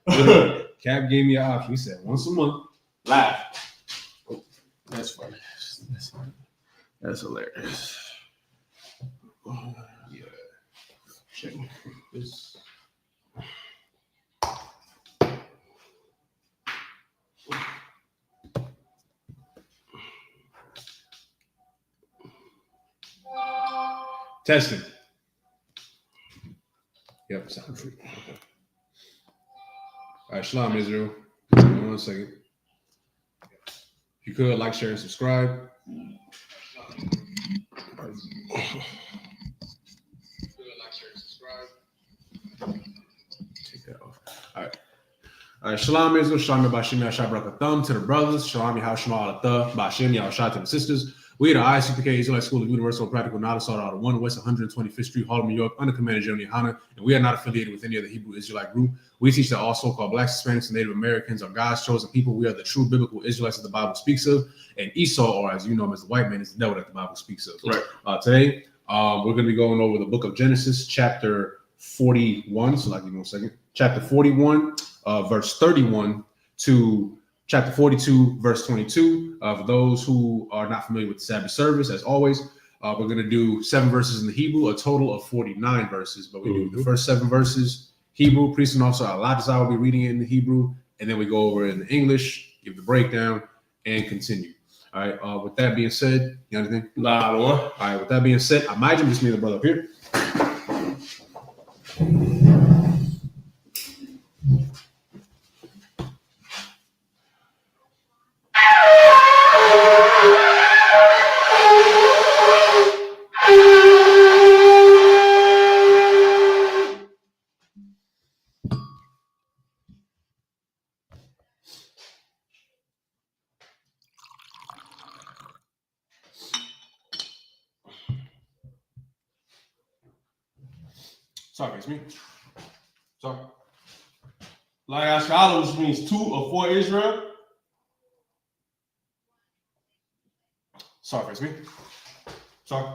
Cap gave me an option. He said once a month. Live. That's funny. That's hilarious. Yeah. Check this. Testing. Yep, sound free. Okay. All right, Shalom, Israel. 1 second. If you could, like, share, and subscribe. Take that off. All right, Shalom, Israel. Shalom, Bashim, Yashab, Brakatham to the brothers. Shalom, Yahashima, Alatha, Bashim, Yahashah to the sisters. We are the Isupk Israelite School of Universal and Practical Knowledge, sought out of 1 West 125th Street, Harlem, New York, under Commander General Yohana, and we are not affiliated with any other Hebrew Israelite group. We teach that all so-called Blacks, Hispanics, and Native Americans are God's chosen people. We are the true biblical Israelites that the Bible speaks of, and Esau, or as you know him as the white man, is the devil that the Bible speaks of. Right. Today, we're going to be going over the book of Genesis, chapter 41. So, give me 1 second. Chapter 41, verse 31 to chapter 42, verse 22. For those who are not familiar with the Sabbath service, as always, we're going to do 7 verses in the Hebrew, a total of 49 verses. But we do the first 7 verses Hebrew. Priest and officer Alatazar will be reading it in the Hebrew, and then we go over it in the English, give the breakdown, and continue. All right. With that being said, you got anything? Nah, I don't want. All right. With that being said, I might just meet the brother up here. Sorry, it's me. Sorry. Like I scholar, which means 2 or 4 Israel. Sorry, it's me. Sorry.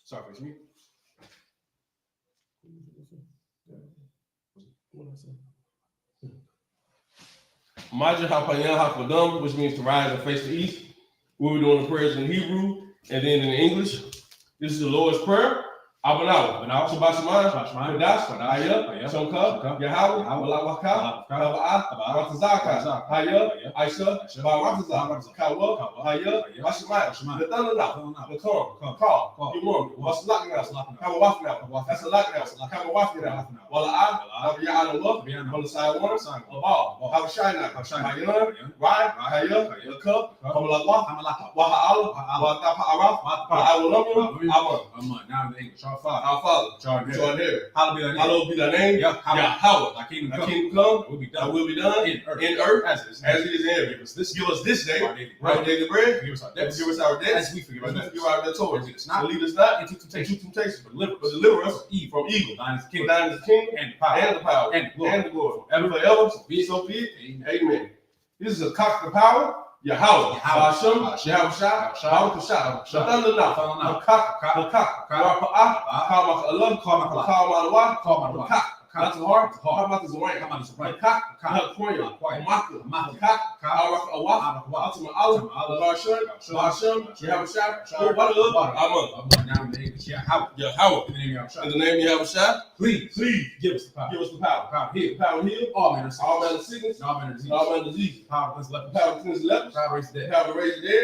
Sorry, it's me. Majah Hapayan Hakadam, which means to rise and face the east. We'll be doing the prayers in Hebrew and then in English. This is the Lord's Prayer. Abanaw, Shabbat Shema, Kadash, Aya, Shomka, Yahweh, Malawaka, Kaba'ah, Ratazaka, Aya, Aisha, Barataza, Kawa, Aya, Ashimai, the thunder now, the call, you want, what's locking out, Kabawaf now, that's a lock now, Kabawaf now, Wala, Abiyana, on the side one, a ball, Habashina, Aya, Rai, Aya, the cup, Kamalakwa, Waha'ala, Watapa Araf, Awulamu, now in English. Our Father, Jordan, hallowed be thy name. Yahweh, thy kingdom come. Will be done in earth as it is in heaven. Give us this day our daily bread. Give us our debts as we forgive our debtors. Lead us not into temptation, but deliver us from evil. Thine is the kingdom and the power and the glory forever. So be it. Amen. This is a cock the power. Yahweh, Hashem, Yahushua, Baruch the thunder now, the cock, Allah, the cock, not the heart, not the Zoran, the cock, not the Maka, Awaf, ultimate Allah, Hashem, Yahushua, now in the name of Yahweh, in the name of Yahushua, please give us the power, heal, all manner of sickness, all manner of disease, power against lepers, power raise the dead,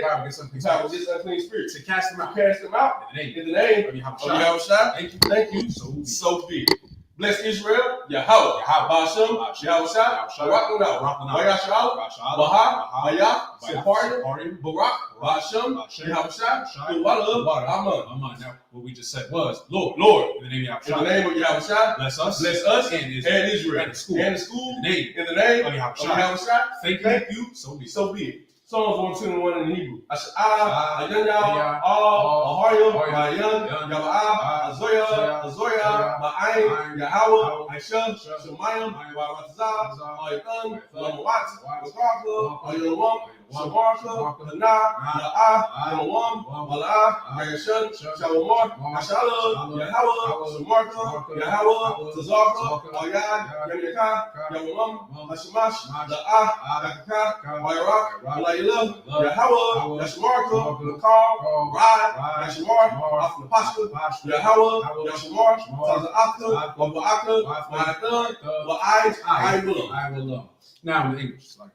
power against unclean spirits, to cast them out, in the name of Yahushua. Thank you, so be it. Bless Israel, Yahweh, Hashem, Yahushua, Barak, Baha, Sephardim, Barak, Hashem, Yahushua, Amen. Now, what we just said was, Lord, in the name of Yahushua, bless us and Israel, and the school, in the name of Yahushua. Thank you, so be it. Psalms 121 in Hebrew. Ash'ah, Ayanya, Ahoyim, Bayan, Yaba'ah, Azoya, Ba'ayin, Yahweh, Aisha, Shemayim, Waratazah, Ayatan, Lamawat, Wakarka, Ayawam, Shabarka, Hana, Ya'ah, Yawam, Mala'ah, Ayashan, Shalomar, Ashala, Yahweh, Shamarka, Yahweh, Tazarka, Ayad, Yamyaka, Yawam, Hashamash, Da'ah, Yakaka, Ayrak, Alayla, Yahweh, Yashamarka, Makar, Rad, Yashamar, Afnapashka, Yahweh, Yashamar, Taza'aka, Waba'aka, Ma'atan, Wa'ai, I will. Now in English, like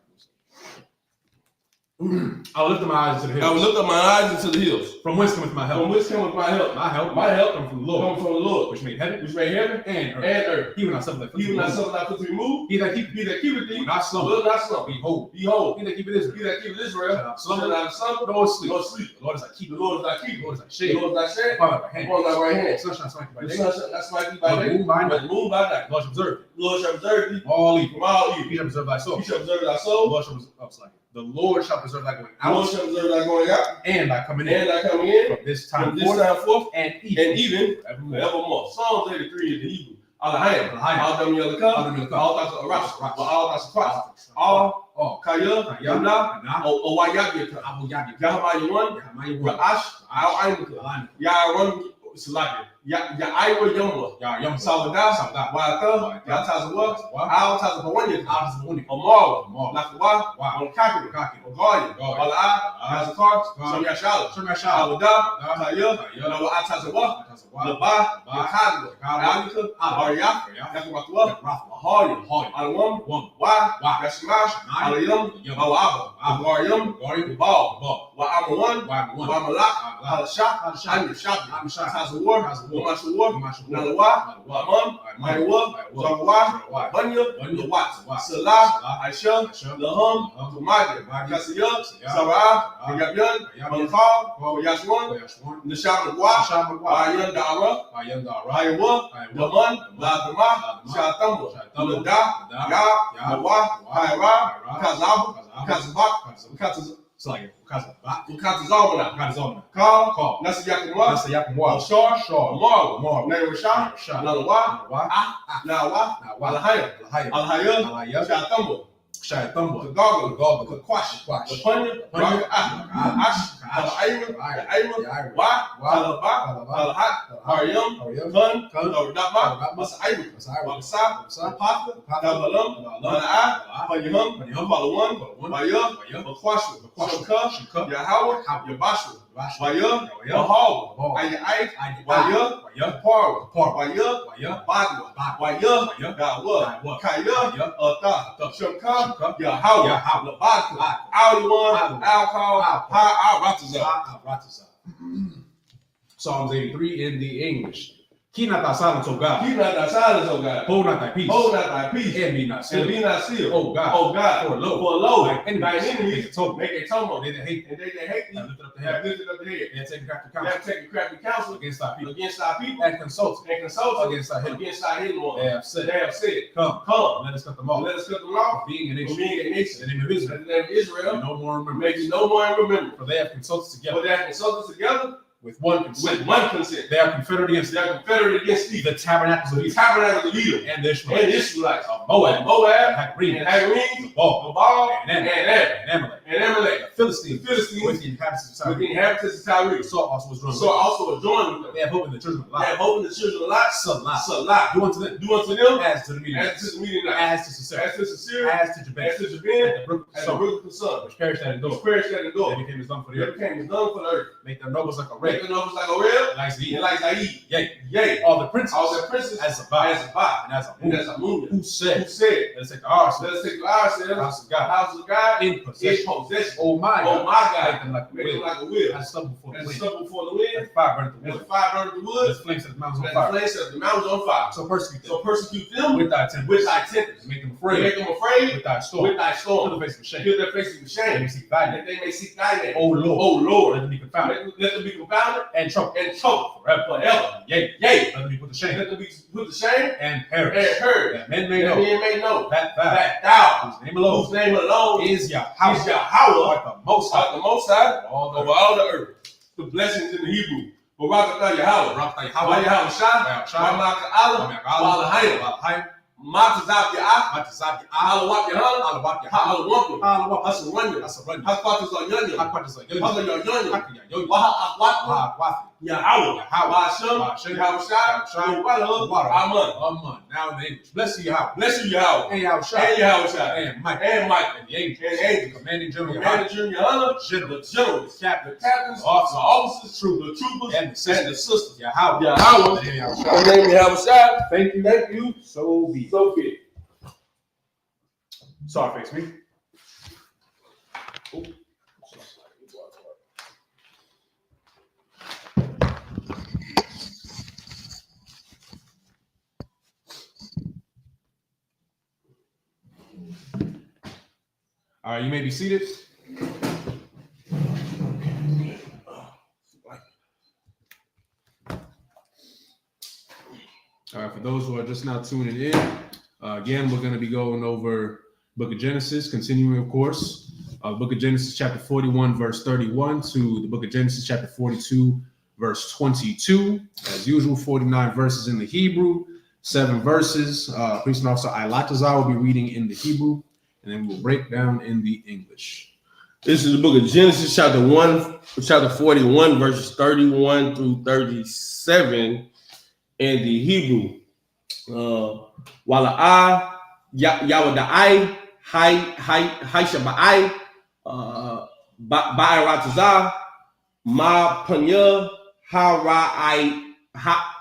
I will lift up my eyes into the hills. I will lift up my eyes into the hills. From whence cometh my help? From whence cometh my help? My help comes from the Lord. Comes from the Lord, which made heaven and earth. He will not suffer thy foot to be moved. He that keepeth thee will not slumber. Behold, he that keepeth Israel, shall not slumber, shall not slumber, nor sleep. The Lord is thy keeper. The Lord is thy keeper. The Lord is thy The shade. Lord is thy shade Upon thy right hand. upon thy right hand. The sun shall not smite thee by The day. sun shall not smite thee by day, But the moon by night. the Lord shall observe thee. The Lord shall preserve thee From all evil. from all He evil. shall preserve thy soul. He shall preserve thy The soul. Lord shall preserve thy going The Lord out shall preserve thy going out and thy coming in and thy coming in from this from time this forth time forth and and even forevermore. forevermore. Psalms 83 is the Hebrew. Alahayim, Alahayim. Adam Yalaka, all thoughts of Rash, all thoughts of Christ, all Kaya, Yamna, Owayabi, Yahamayuan, Ra'ash, Al-Aimuka, Yaron, Salaki, Ya'aiwa Yomwa, Salvadar, Wa'ata, Yatazawa, Al-Tazawanya, Omar, Lakawa, Onkaki, Ogoya, Ala'a, Hazakar, Samyashala, Alada, Kaya, Nawa'atazawa, Laba, Yakadwa, Alika, Arya, Yakamakwa, Ahoyim, Alawam, Wa, Yashimash, Alayam, Awaba, Agoyam, Bal, Wa'amawan, Wa'amalak, Alashak, Amyashak, Tazawar, Wamashawar, Nalawa, Wa'aman, Maiwa, Zagawa, Banya, Lawat, Salah, Aisha, Laham, Tumadi, Kasiyah, Sarah, Yabyan, Malakal, Yashwan, Nishamagwa, Ayan Dara, Ayawa, Laman, Ladama, Shatamba, Lada, Ya, Nawa, Kaira, Kazab, Kazabak, Kazazalmana, Kal, Nasayakamwa, Shar, Marwa, Nairashah, Nalawa, Nawa, Alhaya, Shatamba, the Gargle, the Quash, the Punya, Ash, Ayma, Wa, Alaba, Alhat, Haryam, Kun, Dama, Masaibu, Wasa, Papa, Dabalam, Mala'a, Panyahum, Palawan, Maya, Makwashu, Shaka, Yahweh, Yabashu, Maya, Mahal, Ayai, Maya, Par, Maya, Badwa, Maya, Gawa, Kaya, Ata, Shaka, Yahweh, Labaka, Aliwan, Alcohol, Ratazah. Psalms 83 in the English. Keep not thy silence, O God. Keep not thy silence, O God. Hold not thy peace. Hold not thy peace. And be not still. And be not still. O God. O God. For lo, thine enemies make a tumult. They that hate thee. Have lifted up the Have head. lifted up the head. And taken crafty They counsel have taken crafty counsel against thy people. against thy people. And consulted against thy hidden ones. They have said, Come, let us cut them off. let us cut them off. Being a nation. Being a nation. The name of Israel. In the name of Israel. And no more remember. Make you no more remember. For they have consulted together. For they have consulted together With one consent. They are confederate against They are confederate against thee. the tabernacles of The Israel. tabernacle of Edom. And the Ishmaelites. And the Israelites. Of Moab. Moab. Hagrenes. And Hagrenes. Babal. Babal. And Amalek. Amalek. The Philistines. Philistines. With the inhabitants of With the Tyre. inhabitants of Tyre. Saul also was joined. So also was joined with them. They have hope in the children of They Lot. have hope in the children of Lot. Salah. Do unto them. Do unto them As to the meeting. as to the meeting night. As to Sisera. As to Sisera. As to Jabin. As to Jabin. At the brook As of the Son. root of the sun. Which perished at the door. Which perished at the door. They became as dung for the They earth. became as dung for the earth. Make their nobles like a Make red. the numbers like a rail. Like Zee. And like Zaid. Yea. All the princes. All the princes. As a bar. As a bar. And as a And moon. as a moon. Who said? Who said? Let us take ours. Let us take ourselves. House of God. House of God. In In possession. possession. Oh my Oh God. my Make God. them like a Make them wheel. like a wheel. As stubble before the As wind. stubble before the wind. As fire burnt the As wood. the fire burned the wood. As flames set the mountains on As the fire. flames set the mountains on fire. So persecute them. So persecute them With thy tempers. with thy tempers. Make them Make afraid. them afraid With thy storm. with thy To storm. the face of shame. Kill their faces with They may shame. seek thy name. That they may seek thy name. O Lord. Oh Let Lord. them be confounded. Let them be Let confounded and trouble forever. Yea, Yea, let them be put to shame let them be put to shame and and perish. heard. That men may That know men may know that that thou, whose name alone whose name alone is Yahweh, is Yahweh, art the most high art the Most High of all the over all the earth. The blessings in the Hebrew. Barakatah Yahweh. Why Yahweh Shah? Why Malka Allah? Why Lahayim? Matazab Ya'ah. Halawat Yahan. Halawampim. Hasaranya. Hakwatas Yanya. Halayan Yanya. Waha Akwat. Yahweh. Hashem. Yahweh Shah. Amen. Now in the English. Bless you, Yahweh. Bless you, Yahweh. And Yahweh Shah. And Yahweh Shah. And Mike. And Mike. And the angels. And angels. Commanding General Commanding General the generals. Generals. Captains. Captains. Officers. The troopers. And the sisters. Yahweh. Yahweh. And Yahweh Shah. In the name of Yahweh Shah. Thank you. Thank you. So be it. So fit. Sorry, face me. All right, you may be seated. All right, for those who are just now tuning in, again, we're going to be going over Book of Genesis, continuing, of course, Book of Genesis chapter 41, verse 31 to the Book of Genesis chapter 42, verse 22. As usual, 49 verses in the Hebrew, 7 verses. Priest and Officer Ilatazar will be reading in the Hebrew, and then we'll break down in the English. This is the Book of Genesis, chapter 41, verses 31 through 37 in the Hebrew. Wala Yawadai, Hai Shabai, Ba'aratazah, Ma Panya, Harai, Ha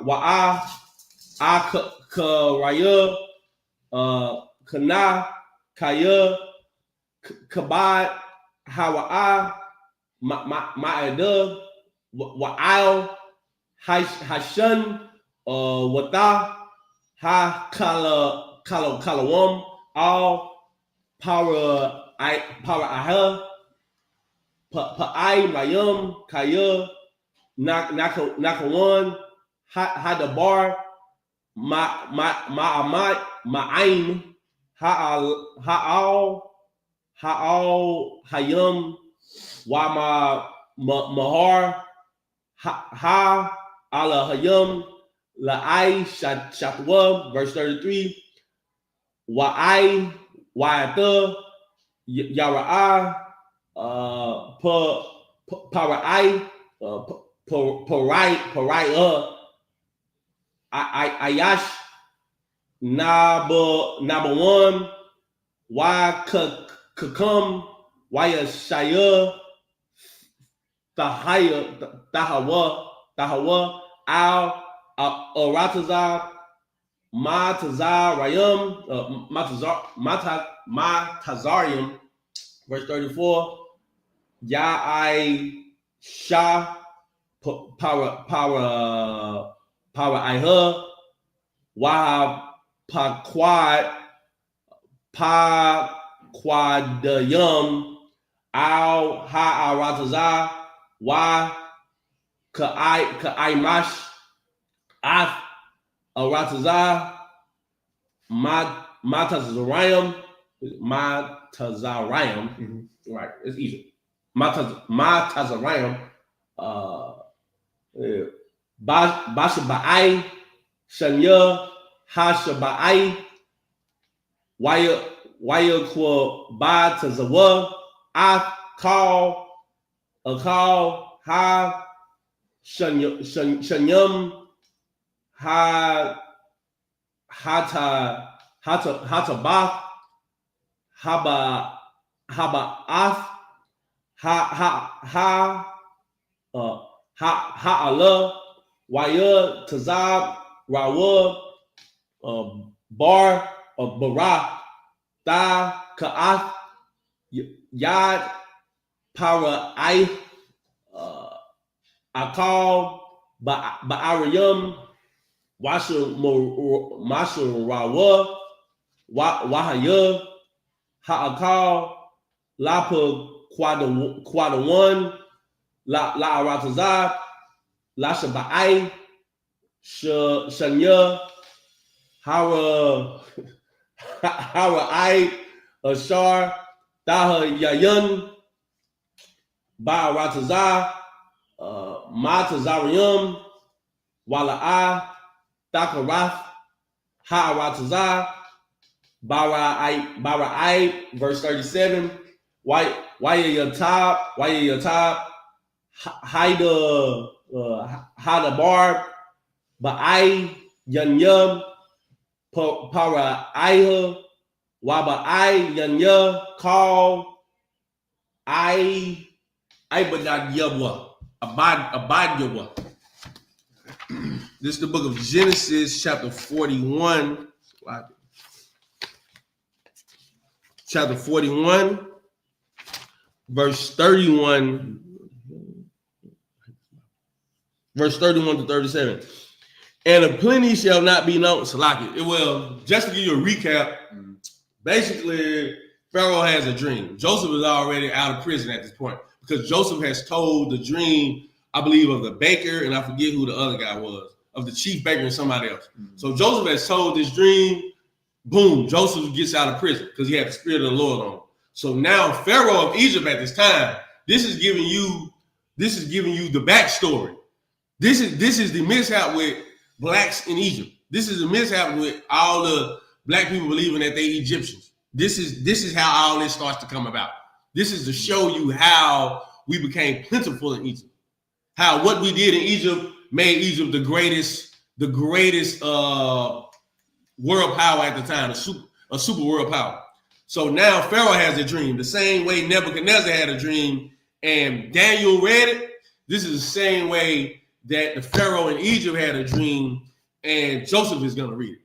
Wa'a, Akaraya, Kana, Kaya, Kabad, Hawa'a, Ma'ada, Wa'al, Hashan, Wata, Ha Kalawam, all power Aha, Pa'ai Mayum, Kaya, Nakawan, Hadabar, Ma'amat, Ma'aim, Ha'al, Hayum, Wama Mahar, Ha Ala Hayum, La'ai Shatwa, verse 33, Wa'ai, Wa'ata, Yara'ah, Para'ai, Para'ai, Ayash, Nabawan, Wa Kakam, Waya Shaya, Tahawa, Al Aratazar, Matazar Rayam, Matazarium, verse 34, Ya'ai Shah, Power Iha, Wahab Paquad, Paquadayum, Al Ha'aratazar, Wa Ka'aimash, Ath Aratazar, Matazarium, right, it's easy. Matazarium, Bashabai, Shanya, Hashabai, Waya Kwa Batazawa, I call, Ha Shanyam, Hatabath, Haba'ath, Ha'ala, Waya Tazab, Rawa, Bar, Barah, Da Ka'ath, Yad, Para'ai, Akal, Ba'ariyam, Masha Rawa, Wahaya, Ha'akal, Lapa Quadawan, La Aratazah, La Shabai, Shanya, Hara I, Ashar, Daha Yayan, Ba Aratazah, Matazarium, Wala'a, Thakarath, Ha Aratazah, Bara verse 37. Why Yatab, Haida Barb, Ba'ai, Yanyum, Para Iha, Waba'ai, Yanya, Call, Ibadad Yabwa, Abad Yabwa. This is the book of Genesis, chapter 41. Chapter 41, verse 31 to 37. And a plenty shall not be known. Salaki. It will, just to give you a recap, basically, Pharaoh has a dream. Joseph is already out of prison at this point because Joseph has told the dream, I believe, of the baker, and I forget who the other guy was, of the chief baker and somebody else. So Joseph has told this dream. Boom, Joseph gets out of prison because he had the spirit of the Lord on him. So now Pharaoh of Egypt at this time, this is giving you the backstory. This is the mishap with blacks in Egypt. This is the mishap with all the black people believing that they Egyptians. This is how all this starts to come about. This is to show you how we became plentiful in Egypt. How what we did in Egypt made Egypt the greatest world power at the time, a super world power. So now Pharaoh has a dream, the same way Nebuchadnezzar had a dream, and Daniel read it. This is the same way that the Pharaoh in Egypt had a dream, and Joseph is going to read it.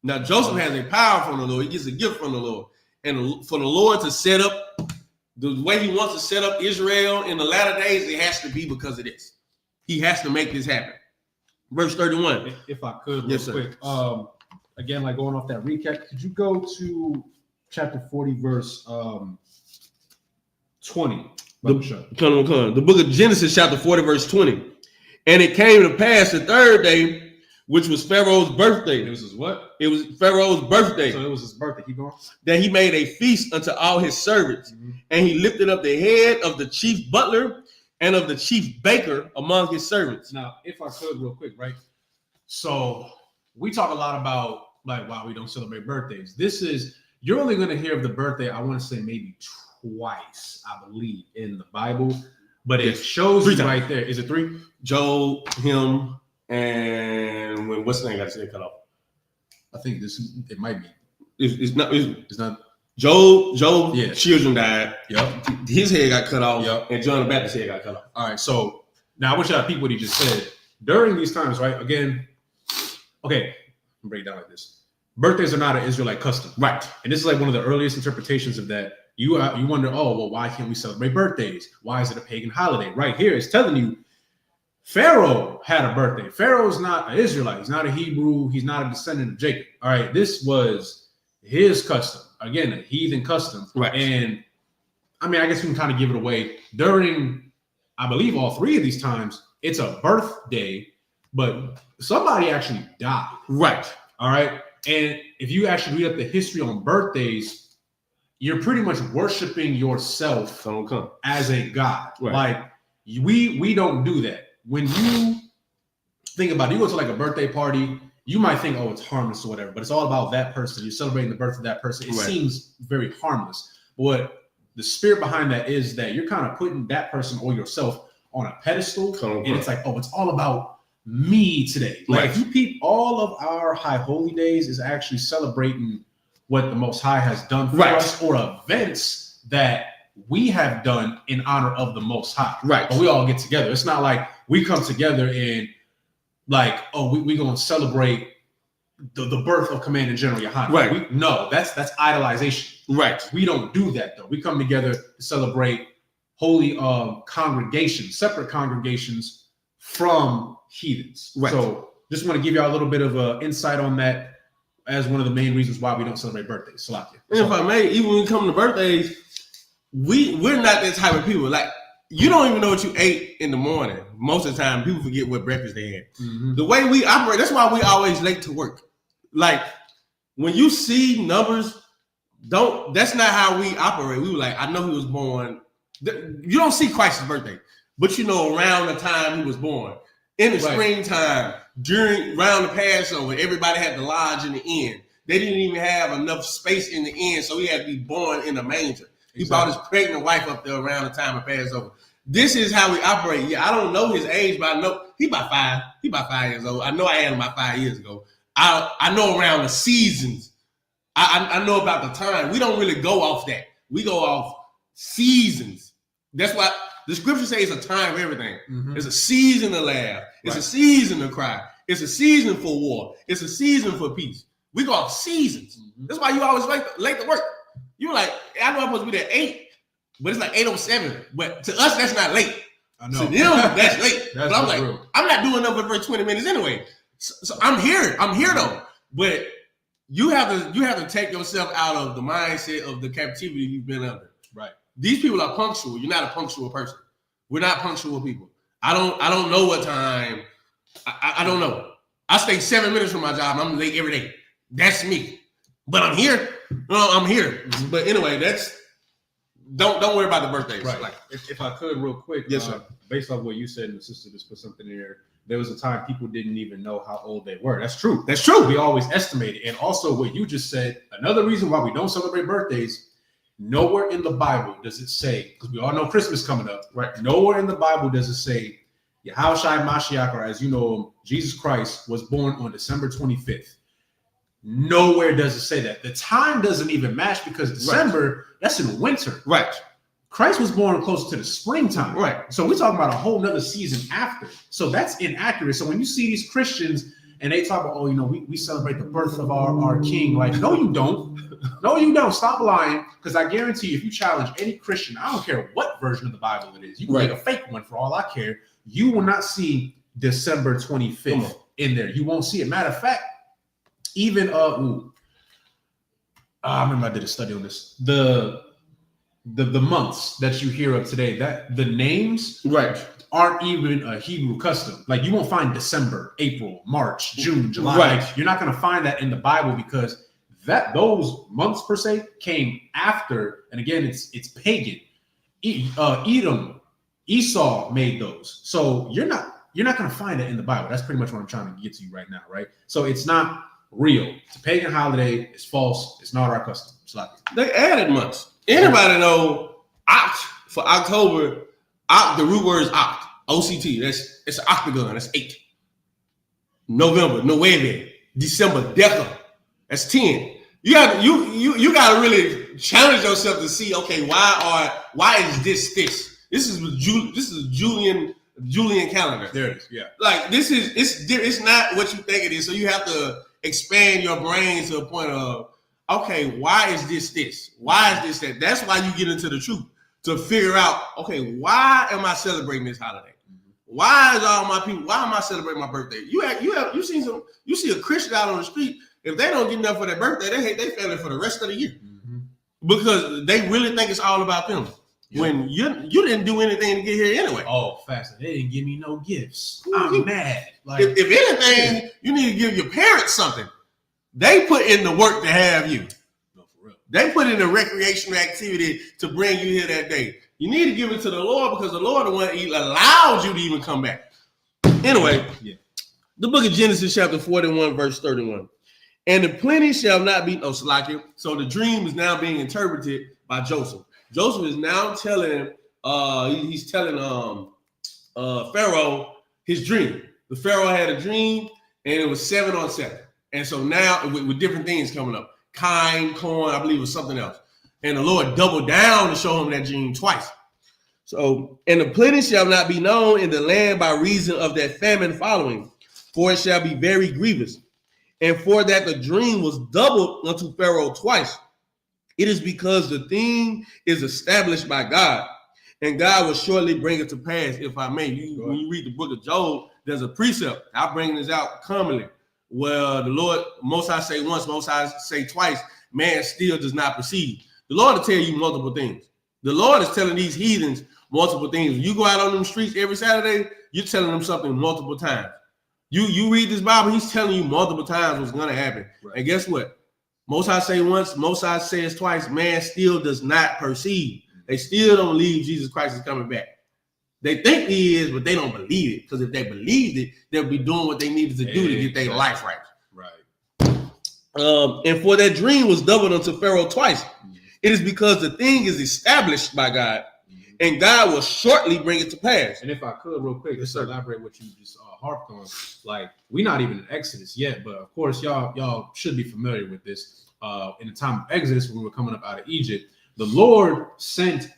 Now Joseph has a power from the Lord; he gets a gift from the Lord, and for the Lord to set up the way He wants to set up Israel in the latter days, it has to be because of this. He has to make this happen. Verse 31. If I could, yes, real quick. Again, like going off that recap, could you go to chapter 40, verse 20? The book of Genesis, chapter 40, verse 20. And it came to pass the third day, which was Pharaoh's birthday. It was his what? It was Pharaoh's birthday. So it was his birthday. Keep going. That he made a feast unto all his servants. And he lifted up the head of the chief butler and of the chief baker among his servants. Now, if I could, real quick, right? So we talk a lot about like why we don't celebrate birthdays. You're only going to hear of the birthday, I want to say maybe twice, I believe, in the Bible. But it shows you right there. Is it 3? Job, him, and when what's the name got his head cut off? I think it might be. It's not. Job. Yeah. Children died. Yep. His head got cut off. Yep. And John the Baptist's head got cut off. All right. So now I wish I peep what he just said. During these times, right? Again, okay. Break it down like this. Birthdays are not an Israelite custom. Right. And this is like one of the earliest interpretations of that. You wonder, oh, well, why can't we celebrate birthdays? Why is it a pagan holiday? Right here, it's telling you Pharaoh had a birthday. Pharaoh is not an Israelite. He's not a Hebrew. He's not a descendant of Jacob. All right. This was his custom. Again, a heathen custom. Right. And I mean, I guess we can kind of give it away. During, I believe, all 3 of these times, it's a birthday, but somebody actually died. Right. All right. And if you actually read up the history on birthdays, you're pretty much worshiping yourself as a god. Right. Like we don't do that. When you think about it, you go to like a birthday party, you might think, oh, it's harmless or whatever, but it's all about that person. You're celebrating the birth of that person. It seems very harmless. But what the spirit behind that is that you're kind of putting that person or yourself on a pedestal. And it's like, oh, it's all about me today. Like if you peep, all of our high holy days is actually celebrating what the Most High has done for us, or events that we have done in honor of the Most High. Right. But we all get together. It's not like we come together and like, oh, we gonna celebrate the birth of Commander General Yohanan. Right. No, that's idolization. Right. We don't do that though. We come together to celebrate holy congregations, separate congregations from heathens. Right. So just want to give y'all a little bit of insight on that as one of the main reasons why we don't celebrate birthdays. Salakia. And if I may, even when it comes to birthdays, we're not that type of people. Like, you don't even know what you ate in the morning. Most of the time, people forget what breakfast they had. Mm-hmm. The way we operate, that's why we always late to work. Like, when you see numbers, that's not how we operate. We were like, I know he was born. You don't see Christ's birthday, but you know around the time he was born. In the springtime, around the Passover, everybody had to lodge in the inn. They didn't even have enough space in the inn, so he had to be born in a manger. He brought his pregnant wife up there around the time of Passover. This is how we operate. Yeah, I don't know his age, but I know he about 5. He about 5 years old. I know I had him about 5 years ago. I know around the seasons. I know about the time. We don't really go off that. We go off seasons. That's why the scripture says it's a time for everything. Mm-hmm. It's a season to laugh. It's a season to cry. It's a season for war. It's a season for peace. We go off seasons. Mm-hmm. That's why you always late to work. You're like, I know I'm supposed to be there 8, but it's like 8:07. But to us, that's not late. I know. To them, that's late. But I'm like, real. I'm not doing nothing for 20 minutes anyway. So I'm here. I'm here though. But you have to take yourself out of the mindset of the captivity you've been under. Right. These people are punctual. You're not a punctual person. We're not punctual people. I don't know what time. I don't know. I stay 7 minutes from my job. I'm late every day. That's me. But I'm here. No, I'm here. Mm-hmm. But anyway, don't worry about the birthdays. Right. Like if I could real quick, yes, sir. Based off what you said, and the sister just put something in there. There was a time people didn't even know how old they were. That's true. That's true. We always estimated. And also what you just said, another reason why we don't celebrate birthdays, nowhere in the Bible does it say, because we all know Christmas coming up, right? Nowhere in the Bible does it say, Yahushua Mashiach, or as you know him, Jesus Christ was born on December 25th. Nowhere does it say that. The time doesn't even match because December, that's in winter. Right. Christ was born closer to the springtime. Right. So we're talking about a whole nother season after. So that's inaccurate. So when you see these Christians and they talk about, oh, we celebrate the birth of our king. Like, no, you don't. No, you don't. Stop lying. Because I guarantee you, if you challenge any Christian, I don't care what version of the Bible it is. You can make a fake one for all I care. You will not see December 25th in there. You won't see it. Matter of fact, even I remember I did a study on this. The months that you hear of today, that the names aren't even a Hebrew custom. Like you won't find December, April, March, June, July. Like, you're not going to find that in the Bible because those months per se came after. And again, it's pagan. Edom, Esau made those. So you're not going to find it in the Bible. That's pretty much what I'm trying to get to you right now, right? So it's not real. It's a pagan holiday. It's false. It's not our custom. It's like they added months. Anybody know Oct for October? The root word is Oct. OCT. It's an octagon. That's 8. November, Nueve. December, Deca. That's 10. You got to really challenge yourself to see. Okay, why is this? This is Julian calendar. There it is. Yeah. Like it's not what you think it is. So you have to expand your brain to a point of, okay, why is this? Why is this that? That's why you get into the truth to figure out, okay, why am I celebrating this holiday? Why is all my people? Why am I celebrating my birthday? You see a Christian out on the street. If they don't get enough for their birthday, they fail it for the rest of the year because they really think it's all about them. Yep. When you didn't do anything to get here anyway. Oh, fast! They didn't give me no gifts. I'm mad. Like if anything, you need to give your parents something. They put in the work to have you. No, for real. They put in the recreational activity to bring you here that day. You need to give it to the Lord because the Lord the one allowed you to even come back. Anyway, the book of Genesis chapter 41, verse 31. And the plenty shall not be, Salakia. So the dream is now being interpreted by Joseph. Joseph is now telling, he's telling Pharaoh his dream. The Pharaoh had a dream and it was 7 on 7. And so now with different things coming up, kine, corn, I believe it was something else. And the Lord doubled down to show him that dream twice. So, and the plenty shall not be known in the land by reason of that famine following, for it shall be very grievous. And for that the dream was doubled unto Pharaoh twice. It is because the thing is established by God, and God will shortly bring it to pass, if I may. When you read the book of Job, there's a precept. I bring this out commonly. Well, the Lord, most I say once, most I say twice, man still does not perceive. The Lord will tell you multiple things. The Lord is telling these heathens multiple things. When you go out on them streets every Saturday, you're telling them something multiple times. You read this Bible, he's telling you multiple times what's going to happen. Right. And guess what? Most High say once, Most High says twice, man still does not perceive. They still don't believe Jesus Christ is coming back. They think he is, but they don't believe it. Because if they believed it, they'll be doing what they needed to do to get their life right. Right. And for that dream was doubled unto Pharaoh twice. Mm-hmm. It is because the thing is established by God, mm-hmm. and God will shortly bring it to pass. And if I could, real quick, just to elaborate what you just harped on, like we're not even in Exodus yet, but of course y'all should be familiar with this. In the time of Exodus, when we were coming up out of Egypt, the Lord sent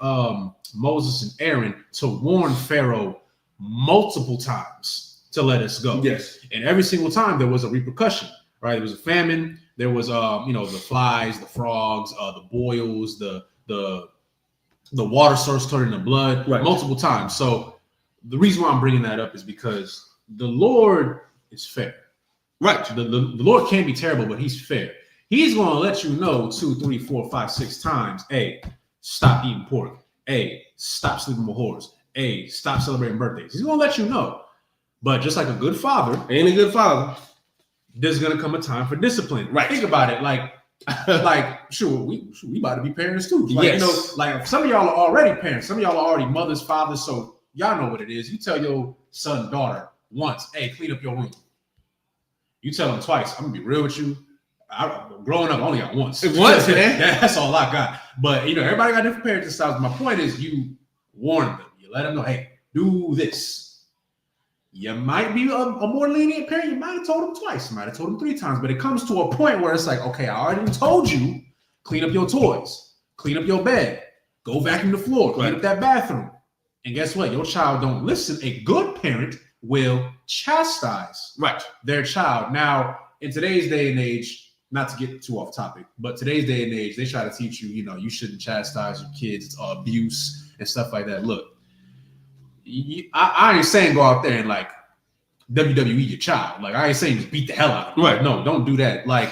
Moses and Aaron to warn Pharaoh multiple times to let us go. Yes. And every single time there was a repercussion, right? There was a famine. There was, the flies, the frogs, the boils, the water source turning to blood, right. Multiple times. So the reason why I'm bringing that up is because the Lord is fair. Right. The Lord can't be terrible, but he's fair. He's going to let you know 2, 3, 4, 5, 6 times. Hey, stop eating pork. Hey, stop sleeping with whores. Hey, stop celebrating birthdays. He's going to let you know. But just like a good father, there's going to come a time for discipline. Right. Think about it. We about to be parents too. Yes. Some of y'all are already parents. Some of y'all are already mothers, fathers. So y'all know what it is. You tell your son, daughter once, hey, clean up your room. You tell them twice. I'm going to be real with you. Growing up, I only got once. Once, man. That's all I got. But everybody got different parenting styles. My point is, you warn them. You let them know, hey, do this. You might be a more lenient parent. You might have told them twice. You might have told them 3 times. But it comes to a point where it's like, okay, I already told you, clean up your toys, clean up your bed, go vacuum the floor, clean up that bathroom. And guess what? Your child don't listen. A good parent will chastise their child. Now, in today's day and age, not to get too off topic, but today's day and age, they try to teach you, you shouldn't chastise your kids. It's abuse and stuff like that. Look, I ain't saying go out there and WWE your child. I ain't saying just beat the hell out of them. Right. No, don't do that. But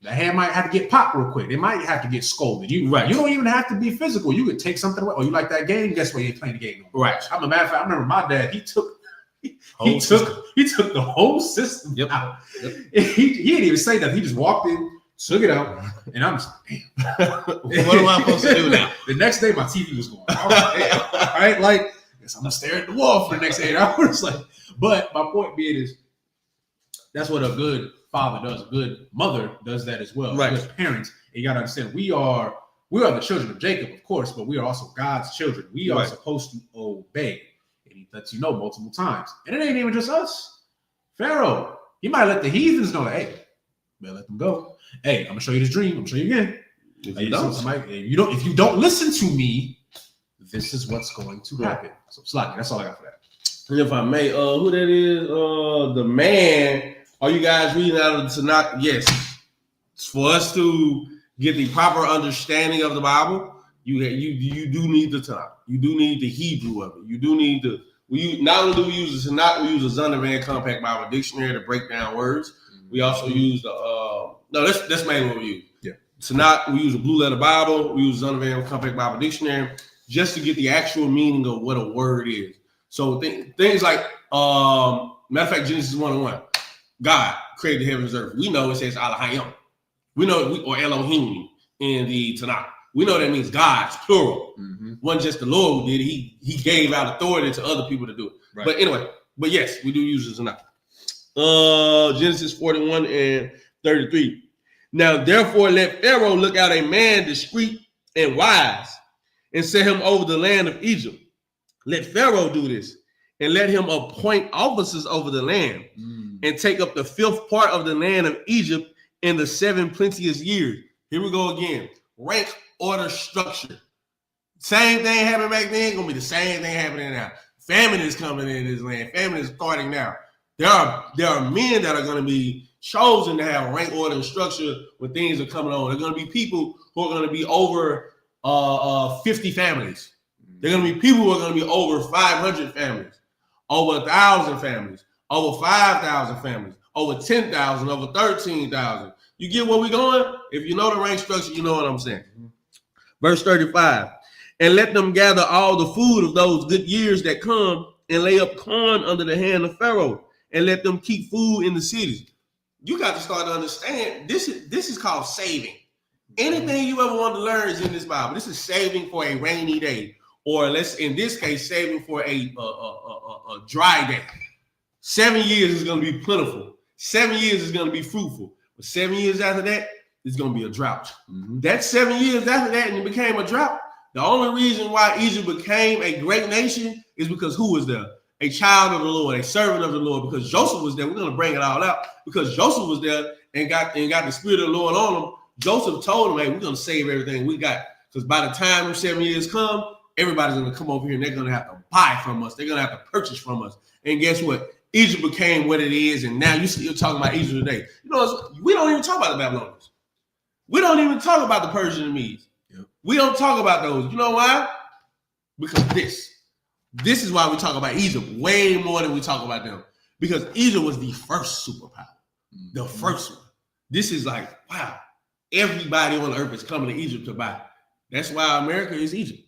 the hand might have to get popped real quick. They might have to get scolded. You don't even have to be physical. You could take something away. Oh, you like that game? Guess what? You ain't playing the game no more. Right. I'm a matter of fact, I remember my dad, he took the whole system out. Yep. He didn't even say that. He just walked in, took it out, and I'm just damn. What am I supposed to do now? The next day, my TV was going. I was like, damn. All right, guess I'm gonna stare at the wall for the next 8 hours. But my point being is, that's what a good father does. A good mother does that as well. Right. Good parents. And you gotta understand, we are the children of Jacob, of course, but we are also God's children. We are supposed to obey. He lets you know multiple times. And it ain't even just us. Pharaoh, he might let the heathens know that, hey, better let them go. Hey, I'm going to show you this dream. I'm going to show you again. If you don't listen to me, this is what's going to happen. So, Slocky, that's all I got for that. If I may, who that is? The man. Are you guys reading out of the Tanakh? Yes. For us to get the proper understanding of the Bible, you do need the Tanakh. You do need the Hebrew of it. You do need not only do we use the Tanakh, we use the Zondervan Compact Bible Dictionary to break down words. We also use that's mainly what we use. Yeah. Tanakh, we use a Blue Letter Bible. We use Zondervan Compact Bible Dictionary just to get the actual meaning of what a word is. So things like, matter of fact, Genesis 1:1, God created the heavens and earth. We know it says Elohim. We know or Elohim in the Tanakh. We know that means God's plural. Mm-hmm. Wasn't just the Lord who did it. He gave out authority to other people to do it. Right. But anyway, yes, we do use this enough. Genesis 41 and 33. Now, therefore, let Pharaoh look out a man discreet and wise and set him over the land of Egypt. Let Pharaoh do this and let him appoint officers over the land and take up the 5th part of the land of Egypt in the 7 plenteous years. Here we go again. Rank, order, structure. Same thing happened back then, gonna be the same thing happening now. Famine is coming in this land. Famine is starting now. There are men that are gonna be chosen to have rank, order, and structure when things are coming on. There are gonna be people who are gonna be over 50 families. There are gonna be people who are gonna be over 500 families, over 1,000 families, over 5,000 families, over 10,000, over 13,000. You get where we going? If you know the rank structure, you know what I'm saying. Verse 35. and let them gather all the food of those good years that come, and lay up corn under the hand of Pharaoh, and let them keep food in the cities. You got to start to understand this is called saving. Anything you ever want to learn is in this Bible. This is saving for a rainy day, or let's in this case saving for a dry day. 7 years is going to be plentiful. 7 years is going to be fruitful. But 7 years after that, it's going to be a drought. Mm-hmm. That 7 years after that, and it became a drought. The only reason why Egypt became a great nation is because who was there? A child of the Lord, a servant of the Lord. Because Joseph was there. We're going to bring it all out. Because Joseph was there and got the Spirit of the Lord on him. Joseph told him, hey, we're going to save everything we got. Because by the time them 7 years come, everybody's going to come over here and they're going to have to buy from us. They're going to have to purchase from us. And guess what? Egypt became what it is. And now you're talking about Egypt today. You know, we don't even talk about the Babylonians. We don't even talk about the Persian and Medes. Yep. We don't talk about those. You know why? Because this is why we talk about Egypt way more than we talk about them. Because Egypt was the first superpower. The first one. This is like, wow. Everybody on earth is coming to Egypt to buy. That's why America is Egypt.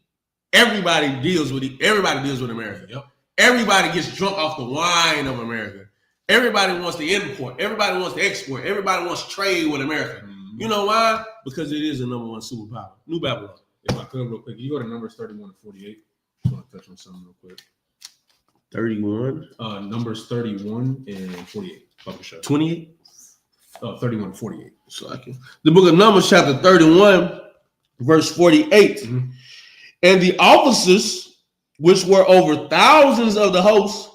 Everybody deals with America. Yep. Everybody gets drunk off the wine of America. Everybody wants to import. Everybody wants to export. Everybody wants to trade with America. Mm-hmm. You know why? Because it is the number one superpower. New Babylon. If I could real quick, you go to Numbers 31 and 48. I just want to touch on something real quick. 31. Numbers 31 and 48. 28. 31 and 48. So the book of Numbers, chapter 31, verse 48. Mm-hmm. And the officers, which were over thousands of the host,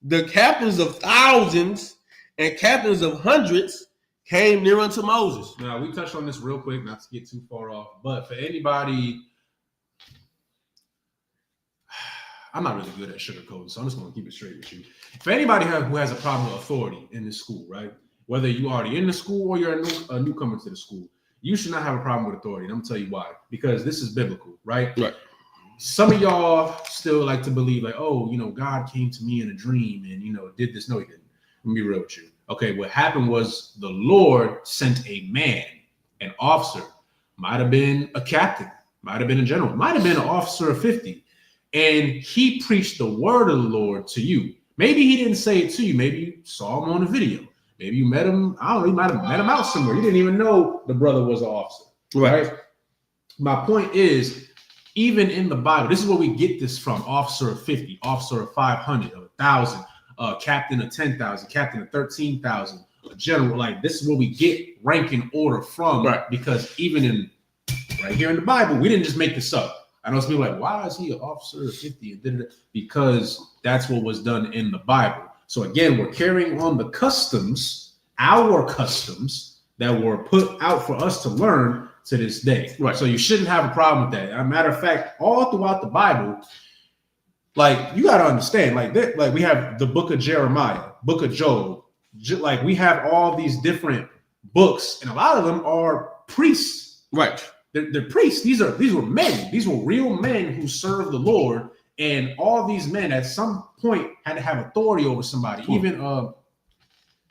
the captains of thousands and captains of hundreds, came near unto Moses. Now, we touched on this real quick, not to get too far off, but for anybody, I'm not really good at sugarcoating, so I'm just going to keep it straight with you. For anybody who has a problem with authority in this school, right? Whether you already in the school or you're a newcomer to the school, you should not have a problem with authority. And I'm going to tell you why. Because this is biblical, right? Right. Some of y'all still like to believe like, oh, you know, God came to me in a dream and, you know, did this. No, he didn't. Let me be real with you. Okay, what happened was the Lord sent a man, an officer, might have been a captain, might have been a general, might have been an officer of 50. And he preached the word of the Lord to you. Maybe he didn't say it to you. Maybe you saw him on a video. Maybe you met him. I don't know. You might have met him out somewhere. You didn't even know the brother was an officer. Right. My point is, even in the Bible, this is where we get this from: officer of 50, officer of 500, of 1,000, captain of 10,000, captain of 13,000, general. Like this is where we get rank and order from. Right. Because even in right here in the Bible, we didn't just make this up. I know some people are like, why is he an officer of 50? Because that's what was done in the Bible. So again, we're carrying on the customs, our customs that were put out for us to learn to this day. Right. So you shouldn't have a problem with that. As a matter of fact, all throughout the Bible, like you got to understand, like that, like we have the book of Jeremiah, book of Job, like we have all these different books, and a lot of them are priests. Right. They're priests. These were men. These were real men who served the Lord. And all these men at some point had to have authority over somebody. Even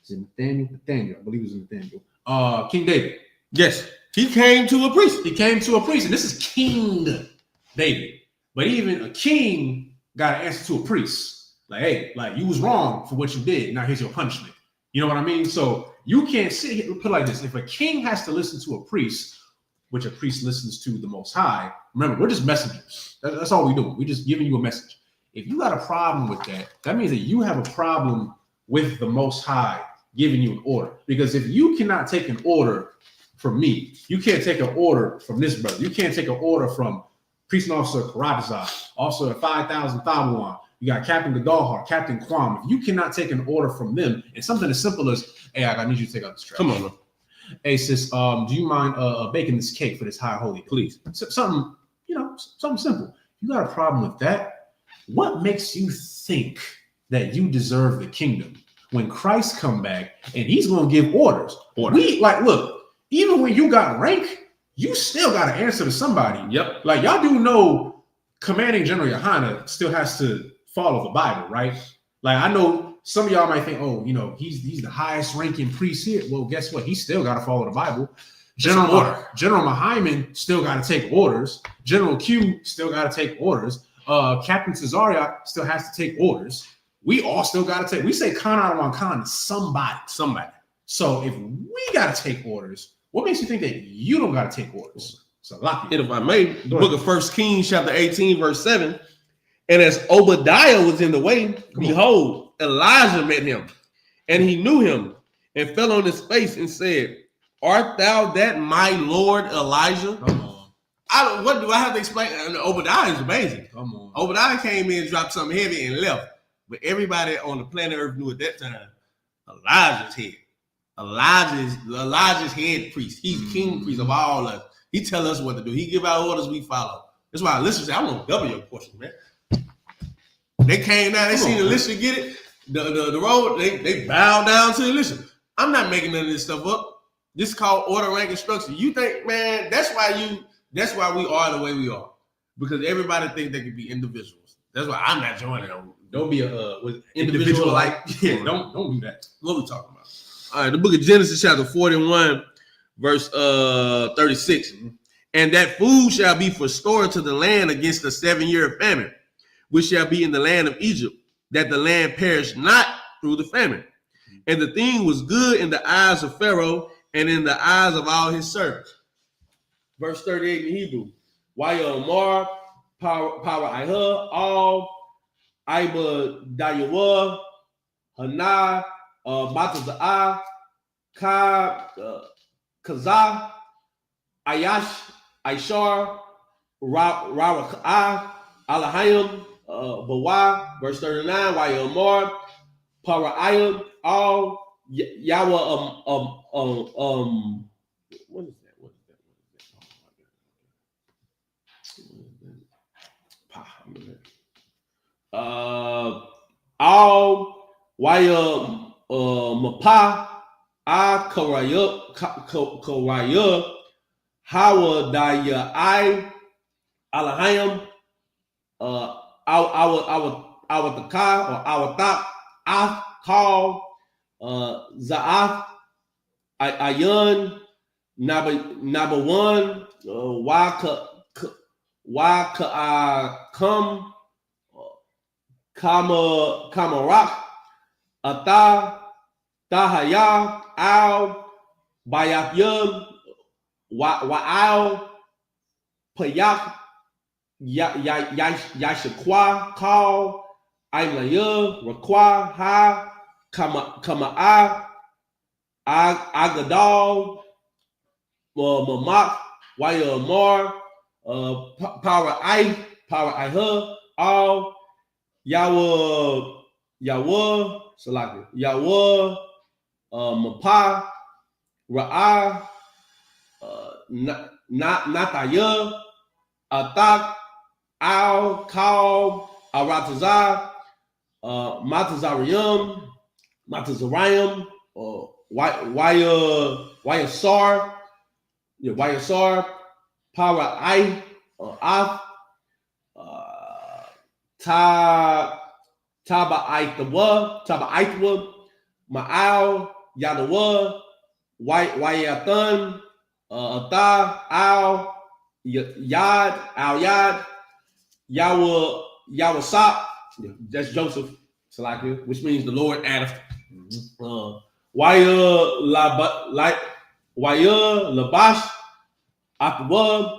is it Nathaniel? I believe it was Nathaniel. King David. Yes. He came to a priest. And this is King David. But even a king got to answer to a priest. Like, hey, like you was wrong for what you did. Now here's your punishment. You know what I mean? So you can't sit here, put it like this. If a king has to listen to a priest, which a priest listens to the Most High, remember, we're just messengers. That's all we do. We're just giving you a message. If you got a problem with that, that means that you have a problem with the Most High giving you an order. Because if you cannot take an order from me, you can't take an order from this brother. You can't take an order from Priest and Officer Karatazar, Officer 5,000 Thabuan. You got Captain Gadalhar, Captain Kwam. If you cannot take an order from them, and something as simple as, hey, I need you to take out this trash. Come on, man. Hey, sis, do you mind baking this cake for this high holy day? Please. Something, something simple. You got a problem with that? What makes you think that you deserve the kingdom when Christ come back and he's going to give orders? Look, even when you got rank, you still got to answer to somebody. Yep. Like, y'all do know Commanding General Yohana still has to follow the Bible, right? Like, I know some of y'all might think, oh, he's the highest ranking priest here. Well, guess what? He still got to follow the Bible. General Hyman still got to take orders. General Q still got to take orders. Captain Cesario still has to take orders. We all still got to take. We say Khan out of Khan is somebody. So if we got to take orders, what makes you think that you don't got to take orders? So and if I may, the book of 1 Kings, chapter 18, verse 7. And as Obadiah was in the way, behold, Elijah met him, and he knew him, and fell on his face and said, Art thou that my Lord Elijah? Come on. What do I have to explain? Obadiah is amazing. Come on. Obadiah came in, dropped something heavy, and left. But everybody on the planet Earth knew at that time Elijah's head. Elijah's head priest. He's king priest of all of us. He tell us what to do. He give our orders, we follow. That's why I listen. I want to double your portion, man. They came down, they seen Elisha get it. The road, they bow down to Elisha. I'm not making none of this stuff up. This is called order, rank, and structure. You think, man, that's why we are the way we are. Because everybody think they can be individuals. That's why I'm not joining them. Don't be a individual like don't do that. What we talking about? All right, the book of Genesis, chapter 41, verse 36. And that food shall be for store to the land against the 7-year famine, which shall be in the land of Egypt, that the land perish not through the famine. And the thing was good in the eyes of Pharaoh and in the eyes of all his servants. Verse 38 in Hebrew. Wayomar, power Ihah, all Iba Dayawa, Hana, Matazah, Kazah, Ayash, Aishar, Rarakah, Alahayim, Bawa, verse 39, Wayomar, Para'ayim, all Yahweh, what is that? All Waya Mapa, Karaya, Hawa Daya, Alahayim, our Taka or our Thak, Call, Za'af, Ayan, Nabawan, Waka Come, Kamarak, Ata, Tahaya, Al, Bayakyum, Wa'al, Payak, Yashakwa, Call, Aimaya, Rakwa, Ha, Kama'a, Agadal, Mamak, Wayamar, Power Ihah, all Yahweh, Salaki, Yahweh, Mapa, Ra'ah, Nataya, Atak, Al, Kal, Aratazah, Matazarium, Wayasar, Power I, Af, Taba Aitwa, Ma'al, Yadawa, Wayathan, Ata, Al, Yad, Al Yad, Yawasap, that's Joseph, Salakia, which means the Lord addeth. Waya Labash, Atwa,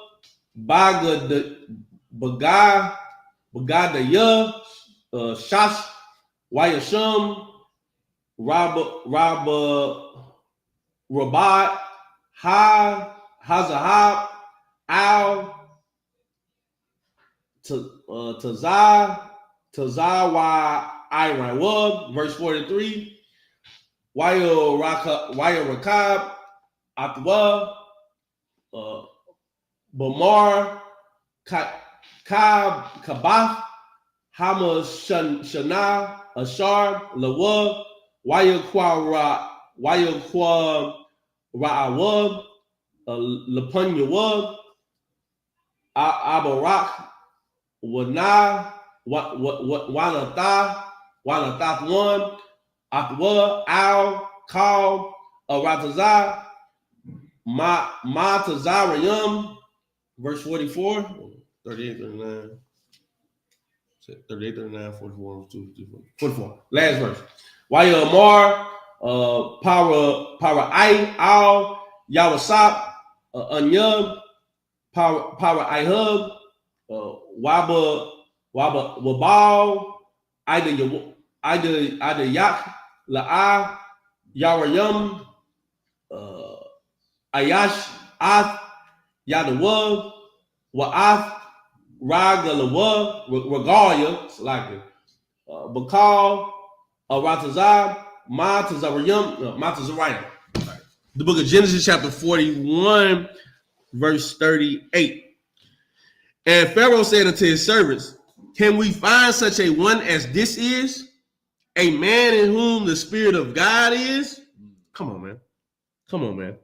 Bagadaya, Shash, Wayasham, Rabat, Hazahab, Al, Tazawa, Iran, verse 43, Waya Rakab, Atwa, Bamar, Kabath, Hama Shana, Ashar, Lawa, Wayakwa Ra'awab, Lapunyawa, Abarak, Wana, Wanatha 1, Atwa, Al, Kal, Aratazah, Tazarayim, verse 44, 38, 39. 38, 39, 44, 44. Last verse. Waya Amar, Para Al, Yawasap, Anyub, Para Ihub, Wabal, Ida Yak, La'a, Yarayum, Ayash, Ath, Yadawa, Wa'ath, Ragalawa, Regalia, Slacking, Bakal, Ratazab, Matazarayim. The book of Genesis, chapter 41, verse 38. And Pharaoh said unto his servants, can we find such a one as this is? A man in whom the Spirit of God is? Come on, man.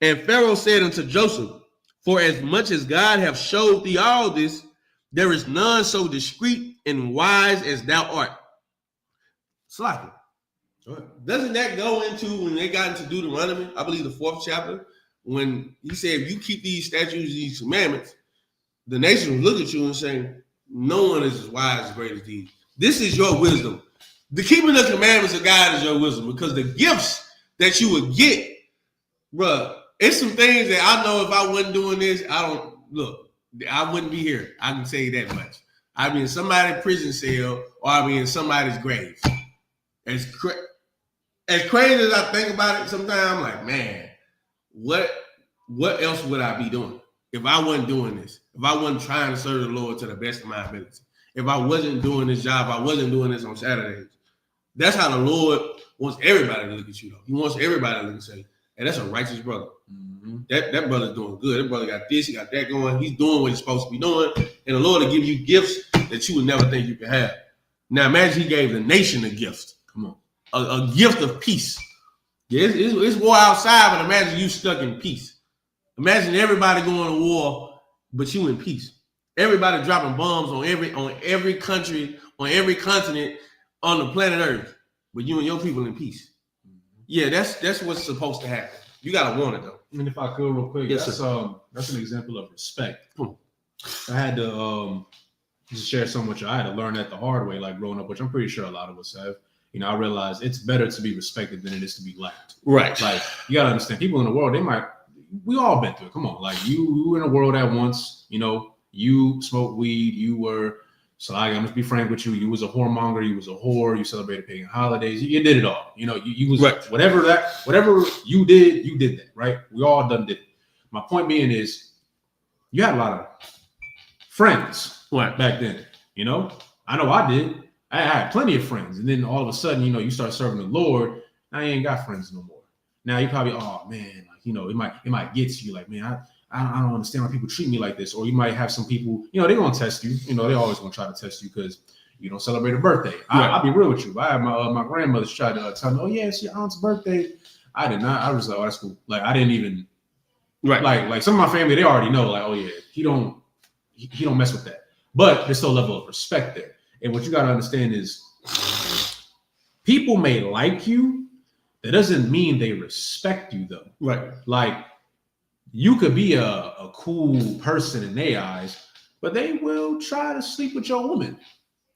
And Pharaoh said unto Joseph, for as much as God hath showed thee all this, there is none so discreet and wise as thou art. Slacking. Doesn't that go into when they got into Deuteronomy, I believe the 4th chapter, when he said, if you keep these statutes, these commandments, the nation will look at you and say, no one is as wise as great as these. This is your wisdom. The keeping the commandments of God is your wisdom, because the gifts that you would get, bruh, it's some things that I know if I wasn't doing this, I wouldn't be here. I can tell you that much. I'd be in somebody's prison cell or I'd be in somebody's grave. As crazy as I think about it, sometimes I'm like, man, what else would I be doing if I wasn't doing this? If I wasn't trying to serve the Lord to the best of my ability? If I wasn't doing this job, I wasn't doing this on Saturdays. That's how the Lord wants everybody to look at you, though. He wants everybody to look and say, hey, that's a righteous brother. Mm-hmm. That brother's doing good. That brother got this, he got that going. He's doing what he's supposed to be doing. And the Lord will give you gifts that you would never think you could have. Now imagine he gave the nation a gift. Come on. A gift of peace. Yeah, it's war outside, but imagine you stuck in peace. Imagine everybody going to war, but you in peace. Everybody dropping bombs on every country, on every continent on the planet Earth, but you and your people in peace. Yeah, that's what's supposed to happen. You gotta want it though. And if I could, real quick, yes, that's an example of respect. I had to just share so much. I had to learn that the hard way, like growing up, which I'm pretty sure a lot of us have. You know, I realized it's better to be respected than it is to be liked. Right. Like you gotta understand, people in the world, we all been through it. Come on, like you were in a world at once. You know, you smoked weed. You were. So I'm gonna be frank with you. You was a whoremonger. You was a whore. You celebrated pagan holidays. You did it all. You know, you was right. whatever you did that, right? We all did it. My point being is, you had a lot of friends back then. You know, I know I did. I had plenty of friends, and then all of a sudden, you know, you start serving the Lord. Now you ain't got friends no more. Now you probably, oh man, like you know, it might get to you, like man, I don't understand why people treat me like this. Or you might have some people, you know, they're gonna test you. You know, they always gonna try to test you because you don't celebrate a birthday. I'll be real with you. I had my grandmother try to tell me, oh yeah, it's your aunt's birthday. I did not. I was like, oh, that's cool. Like I didn't even like some of my family, they already know, like, oh yeah, he don't mess with that. But there's still a level of respect there. And what you gotta understand is people may like you. That doesn't mean they respect you though. Right. Like you could be a cool person in their eyes, but they will try to sleep with your woman,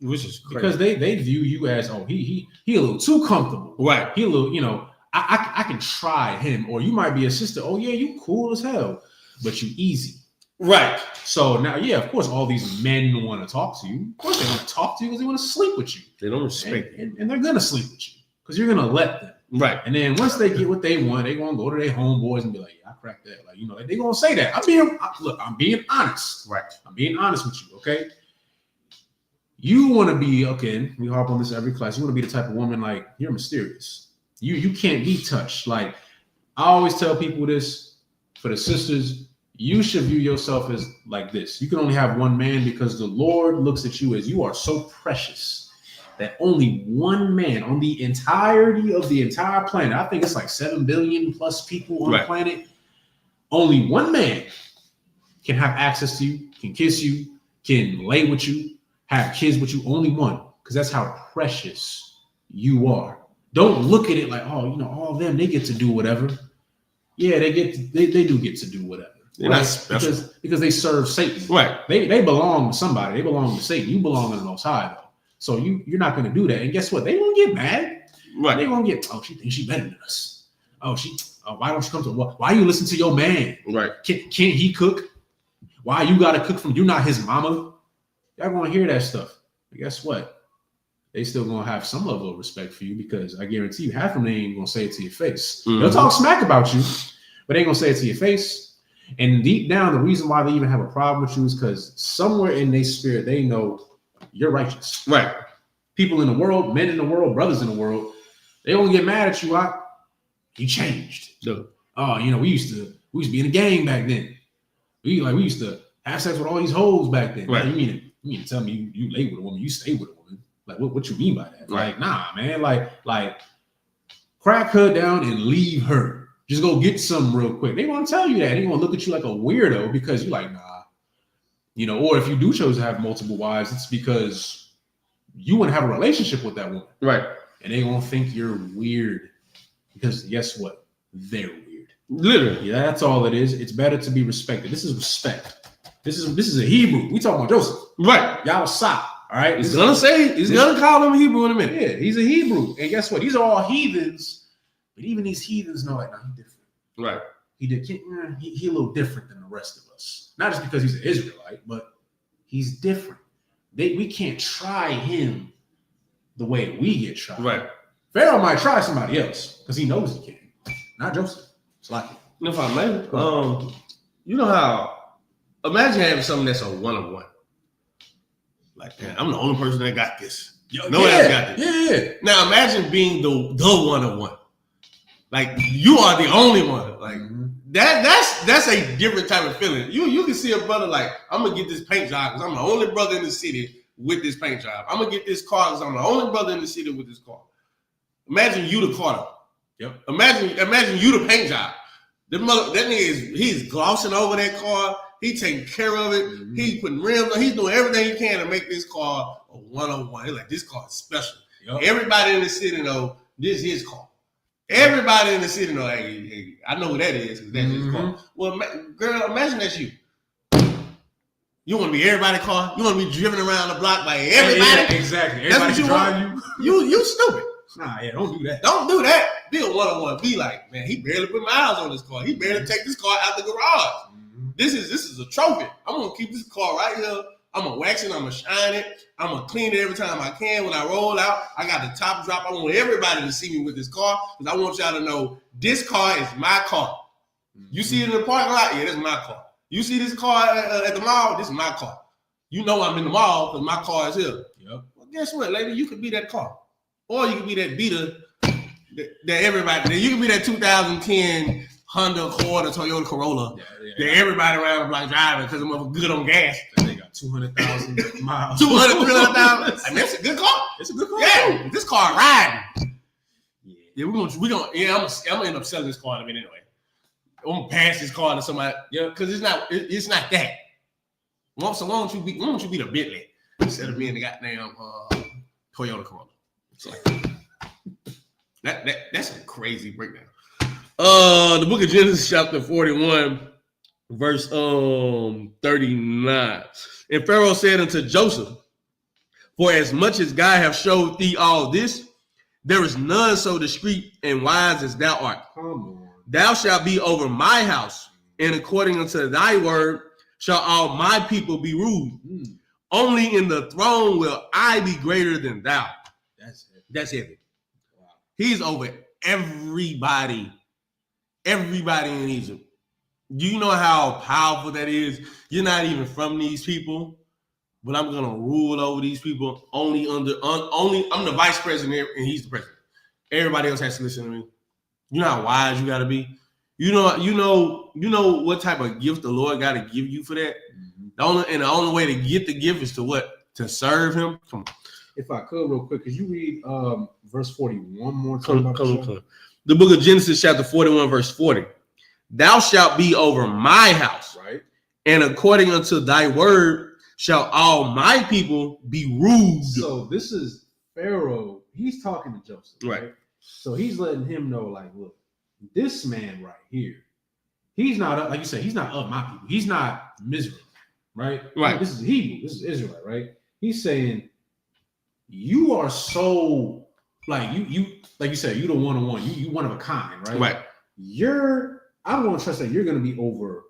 which is crazy. Because they view you as, oh, he a little too comfortable, right? He a little, you know, I can try him, or you might be a sister. Oh yeah, you cool as hell, but you easy, right? So now, yeah, of course, all these men want to talk to you. Of course, they want to talk to you because they want to sleep with you. They don't respect you, and they're gonna sleep with you because you're gonna let them. Right. And then once they get what they want, they're going to go to their homeboys and be like, yeah, I cracked that. Like, you know, they're going to say that. I'm being honest. Right. I'm being honest with you, okay? You want to be, okay, we harp on this every class. You want to be the type of woman, like, you're mysterious. You can't be touched. Like, I always tell people this, for the sisters, you should view yourself as like this. You can only have one man because the Lord looks at you as you are so precious that only one man on the entirety of the entire planet, I think it's like 7 billion plus people on the planet, only one man can have access to you, can kiss you, can lay with you, have kids with you, only one, because that's how precious you are. Don't look at it like, oh, you know, all of them, they get to do whatever. yeah, they do get to do whatever. They're right? not special. Because they serve Satan. Right. They belong to somebody. They belong to Satan. You belong to the Most High, though. So you're not going to do that. And guess what? They won't get mad. Right. They won't get, she thinks she better than us. Why don't you come to, why you listen to your man? Right. Can't he cook? Why you got to cook from, you're not his mama? Y'all going to hear that stuff. But guess what? They still going to have some level of respect for you because I guarantee you half of them ain't going to say it to your face. Mm-hmm. They'll talk smack about you, but they ain't going to say it to your face. And deep down, the reason why they even have a problem with you is because somewhere in their spirit, they know you're righteous. Right. People in the world, men in the world, brothers in the world, they don't get mad at you. You changed. No. Oh, we used to be in a gang back then. We used to have sex with all these hoes back then. Right. You mean to tell me you lay with a woman, you stay with a woman? Like what you mean by that? Right. Like, nah, man. Like crack her down and leave her. Just go get some real quick. They want to tell you that. They want to look at you like a weirdo because you're like, nah. Or if you do choose to have multiple wives, it's because you want to have a relationship with that woman. Right. And they gonna think you're weird because guess what? They're weird. Literally. Yeah, that's all it is. It's better to be respected. This is respect. This is a Hebrew. We talking about Joseph. Right. Y'all stop. All right. He's gonna call him Hebrew in a minute. Yeah, he's a Hebrew. And guess what? These are all heathens. But even these heathens know, like, no, he's different. Right. He a little different than the rest of us. Not just because he's an Israelite, but he's different. We can't try him the way we get tried. Right. Pharaoh might try somebody else because he knows he can. Not Joseph. It's like if I may, you know how? Imagine having something that's a 1-on-1. Like, man, I'm the only person that got this. No one else got this. Yeah. Now imagine being the 1-on-1. Like you are the only one. Like that's a different type of feeling. You can see a brother like, I'm gonna get this paint job because I'm the only brother in the city with this paint job. I'm gonna get this car because I'm the only brother in the city with this car. Imagine you the car though. Yep. Imagine you the paint job. That nigga he's glossing over that car. He taking care of it. Mm-hmm. He's putting rims on. He's doing everything he can to make this car a 1-on-1. He's like, this car is special. Yep. Everybody in the city know this is his car. Everybody in the city know, hey, I know who that is because that's his car. Well, girl, imagine that's you. You want to be everybody's car. You want to be driven around the block by everybody. Yeah, exactly. Everybody can drive you. You stupid. Nah, yeah, don't do that. Don't do that. Be a 1-on-1. Be like, man, he barely put miles on this car. He barely take this car out the garage. Mm-hmm. This is a trophy. I'm gonna keep this car right here. I'm gonna wax it. I'm gonna shine it. I'm gonna clean it every time I can. When I roll out, I got the top drop. I want everybody to see me with this car because I want y'all to know this car is my car. You see it in the parking lot? Yeah, this is my car. You see this car at the mall? This is my car. You know I'm in the mall because my car is here. Yep. Well, guess what, lady? You could be that car. Or you could be that beater that everybody, you could be that 2010 Honda Accord or Toyota Corolla that everybody around the block driving because I'm good on gas. They got 200,000 miles. 200,000, 300,000. I mean, that's a good car. It's a good car. Yeah, this car riding. Yeah, we're gonna. Yeah, I'm gonna end up selling this car in a minute anyway. I'm gonna pass this car to somebody. Yeah, because it's not that. So why don't you be the Bentley instead of being the goddamn Toyota Corolla? So, that's a crazy breakdown. The book of Genesis, chapter 41, verse 39. And Pharaoh said unto Joseph, for as much as God hath showed thee all this, there is none so discreet and wise as thou art. Thou shalt be over my house, and according unto thy word shall all my people be ruled. Only in the throne will I be greater than thou. That's heavy. Wow. He's over everybody in Egypt. Do you know how powerful that is? You're not even from these people, but I'm gonna rule over these people. Only I'm the vice president and he's the president. Everybody else has to listen to me. You know how wise you gotta be. You know what type of gift the Lord gotta give you for that. Mm-hmm. The only way to get the gift is to what? To serve him. Come on. If I could, real quick, could you read verse 41 more time? Come. The book of Genesis, chapter 41, verse 40. Thou shalt be over my house, right? And according unto thy word shall all my people be ruled. So this is Pharaoh. He's talking to Joseph, right? So he's letting him know, like, look, this man right here, he's not, like you said, he's not of my people. He's not Mizraim, right? Right. This is Hebrew. This is Israelite, right? He's saying, you are so, like like you said, you the one-on-one. You one of a kind, right? Right. I'm going to trust that you're going to be over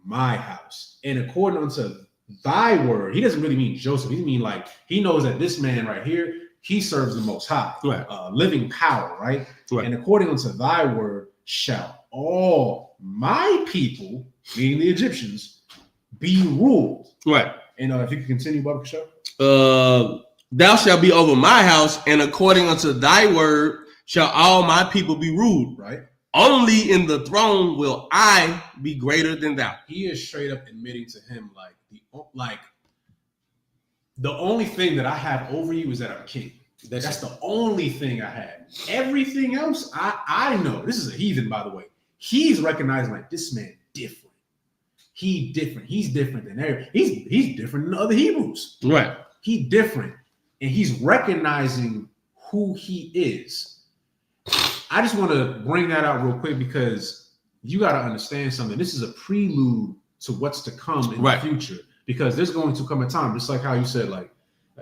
my house. And according unto thy word, he doesn't really mean Joseph. He mean like, he knows that this man right here, he serves the Most High, Right. Living power, right? And according unto thy word shall all my people, meaning the Egyptians, be ruled. Right. And if you can continue, Baba Kasha. Thou shalt be over my house, and according unto thy word shall all my people be ruled. Right. Only in the throne will I be greater than thou. He is straight up admitting to him, the only thing that I have over you is that I'm king. That's the only thing I have. Everything else, I know. This is a heathen, by the way. He's recognizing like this man different. He different. He's different than every. He's different than other Hebrews. Right. He different, and he's recognizing who he is. I just want to bring that out real quick because you got to understand something. This is a prelude to what's to come in the future. Because there's going to come a time, just like how you said, like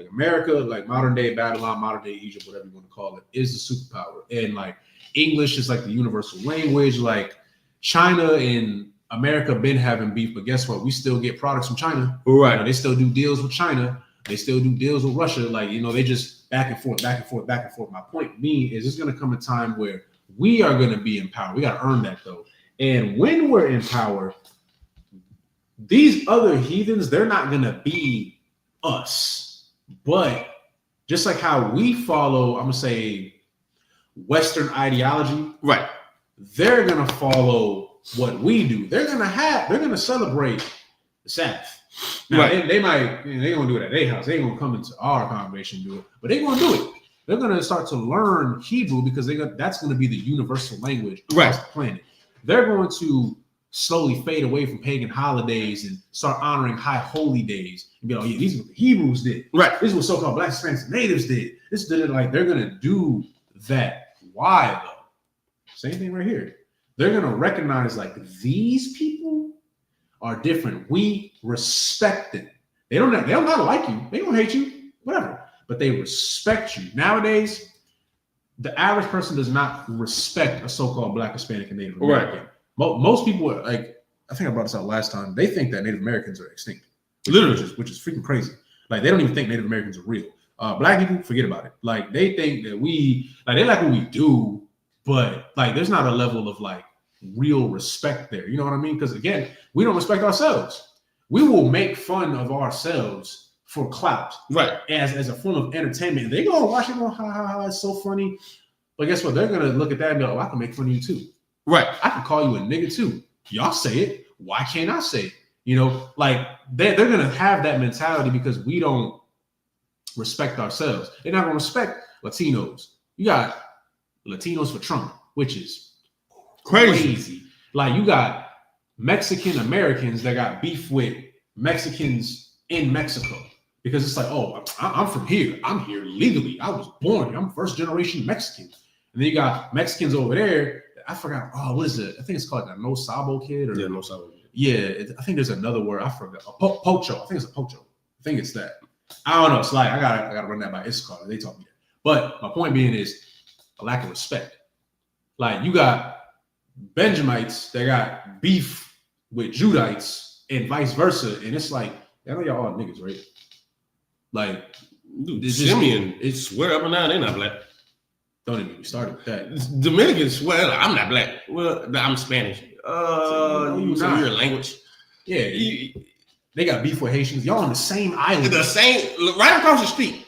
America, like modern day Babylon, modern day Egypt, whatever you want to call it, is the superpower. And like English is like the universal language. Like China and America been having beef, but guess what? We still get products from China. Right. You know, they still do deals with China. They still do deals with Russia. Like, they just back and forth, back and forth, back and forth. My point being is there's going to come a time where we are going to be in power. We got to earn that though. And when we're in power, these other heathens, they're not going to be us. But just like how we follow, I'm going to say, Western ideology, right? They're going to follow what we do. They're going to celebrate the Sabbath. Now, they might, they're going to do it at their house. They ain't going to come into our congregation and do it, but they're going to do it. They're going to start to learn Hebrew because that's going to be the universal language across the planet. They're going to slowly fade away from pagan holidays and start honoring high holy days and be like, yeah, these are what the Hebrews did. Right. This is what so-called Black Hispanics and natives did. This did it. Like, they're going to do that. Why though? Same thing right here. They're going to recognize like these people are different. We respect them. They don't not like you. They don't hate you, whatever, but they respect you. Nowadays, the average person does not respect a so-called Black, Hispanic, and Native American. Right. Most people are like, I think I brought this out last time. They think that Native Americans are extinct, which is freaking crazy. Like, they don't even think Native Americans are real. Black people, forget about it. Like, they think that they like what we do, but like, there's not a level of like real respect there. You know what I mean? Because again, we don't respect ourselves. We will make fun of ourselves for clout, right? As a form of entertainment. They go watch it, go ha ha ha, it's so funny. But guess what? They're gonna look at that and go, oh, I can make fun of you too. Right. I can call you a nigga too. Y'all say it. Why can't I say it? Like they're going to have that mentality because we don't respect ourselves. They're not going to respect Latinos. You got Latinos for Trump, which is crazy. Like, you got Mexican Americans that got beef with Mexicans in Mexico because it's like, oh, I'm from here. I'm here legally. I was born here. I'm first generation Mexican. And then you got Mexicans over there. I forgot. Oh, what is it? I think it's called a no sabo kid. Or no sabo kid. Yeah, I think there's another word. I forgot. Pocho. I think it's a pocho. I think it's that. I don't know. It's like I gotta run that by Isupk. They taught me that. But my point being is a lack of respect. Like, you got Benjamites that got beef with Judites and vice versa, and it's like, I know y'all all niggas, right? Like, dude, Simeon, it's swear up and down they're not black. Don't even get me started with that. Dominicans swear I'm not black. Well, I'm Spanish. So you're a language. Yeah, they got beef with Haitians. Y'all on the same island. The same, right across the street.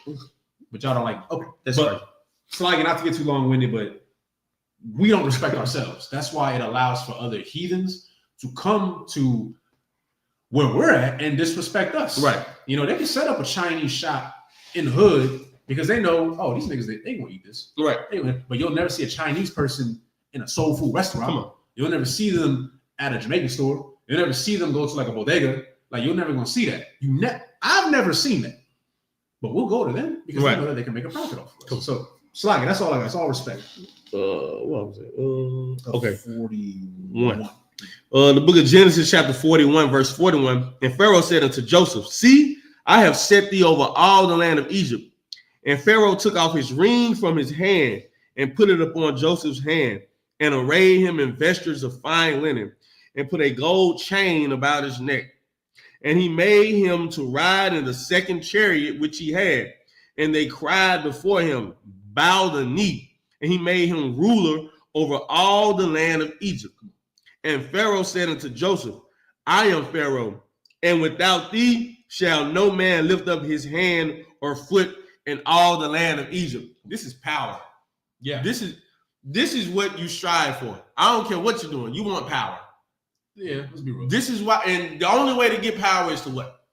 But y'all don't like. Okay, that's right. It's like, not to get too long-winded, but we don't respect ourselves. That's why it allows for other heathens to come to where we're at and disrespect us. Right. They can set up a Chinese shop in the hood because they know, oh, these niggas, they won't eat this. Right. But you'll never see a Chinese person in a soul food restaurant. Come on. You'll never see them at a Jamaican store. You'll never see them go to like a bodega. Like, you're never going to see that. I've never seen that. But we'll go to them because they know that they can make a profit off of us. Cool. So, that's all I got. It's all respect. What was it? Okay. 41. The book of Genesis, chapter 41, verse 41. And Pharaoh said unto Joseph, see, I have set thee over all the land of Egypt. And Pharaoh took off his ring from his hand and put it upon Joseph's hand and arrayed him in vestures of fine linen and put a gold chain about his neck. And he made him to ride in the second chariot which he had. And they cried before him, bow the knee. And he made him ruler over all the land of Egypt. And Pharaoh said unto Joseph, I am Pharaoh, and without thee shall no man lift up his hand or foot in all the land of Egypt. This is power. Yeah. This is what you strive for. I don't care what you're doing. You want power. Yeah, let's be real. This is why, and the only way to get power is to what?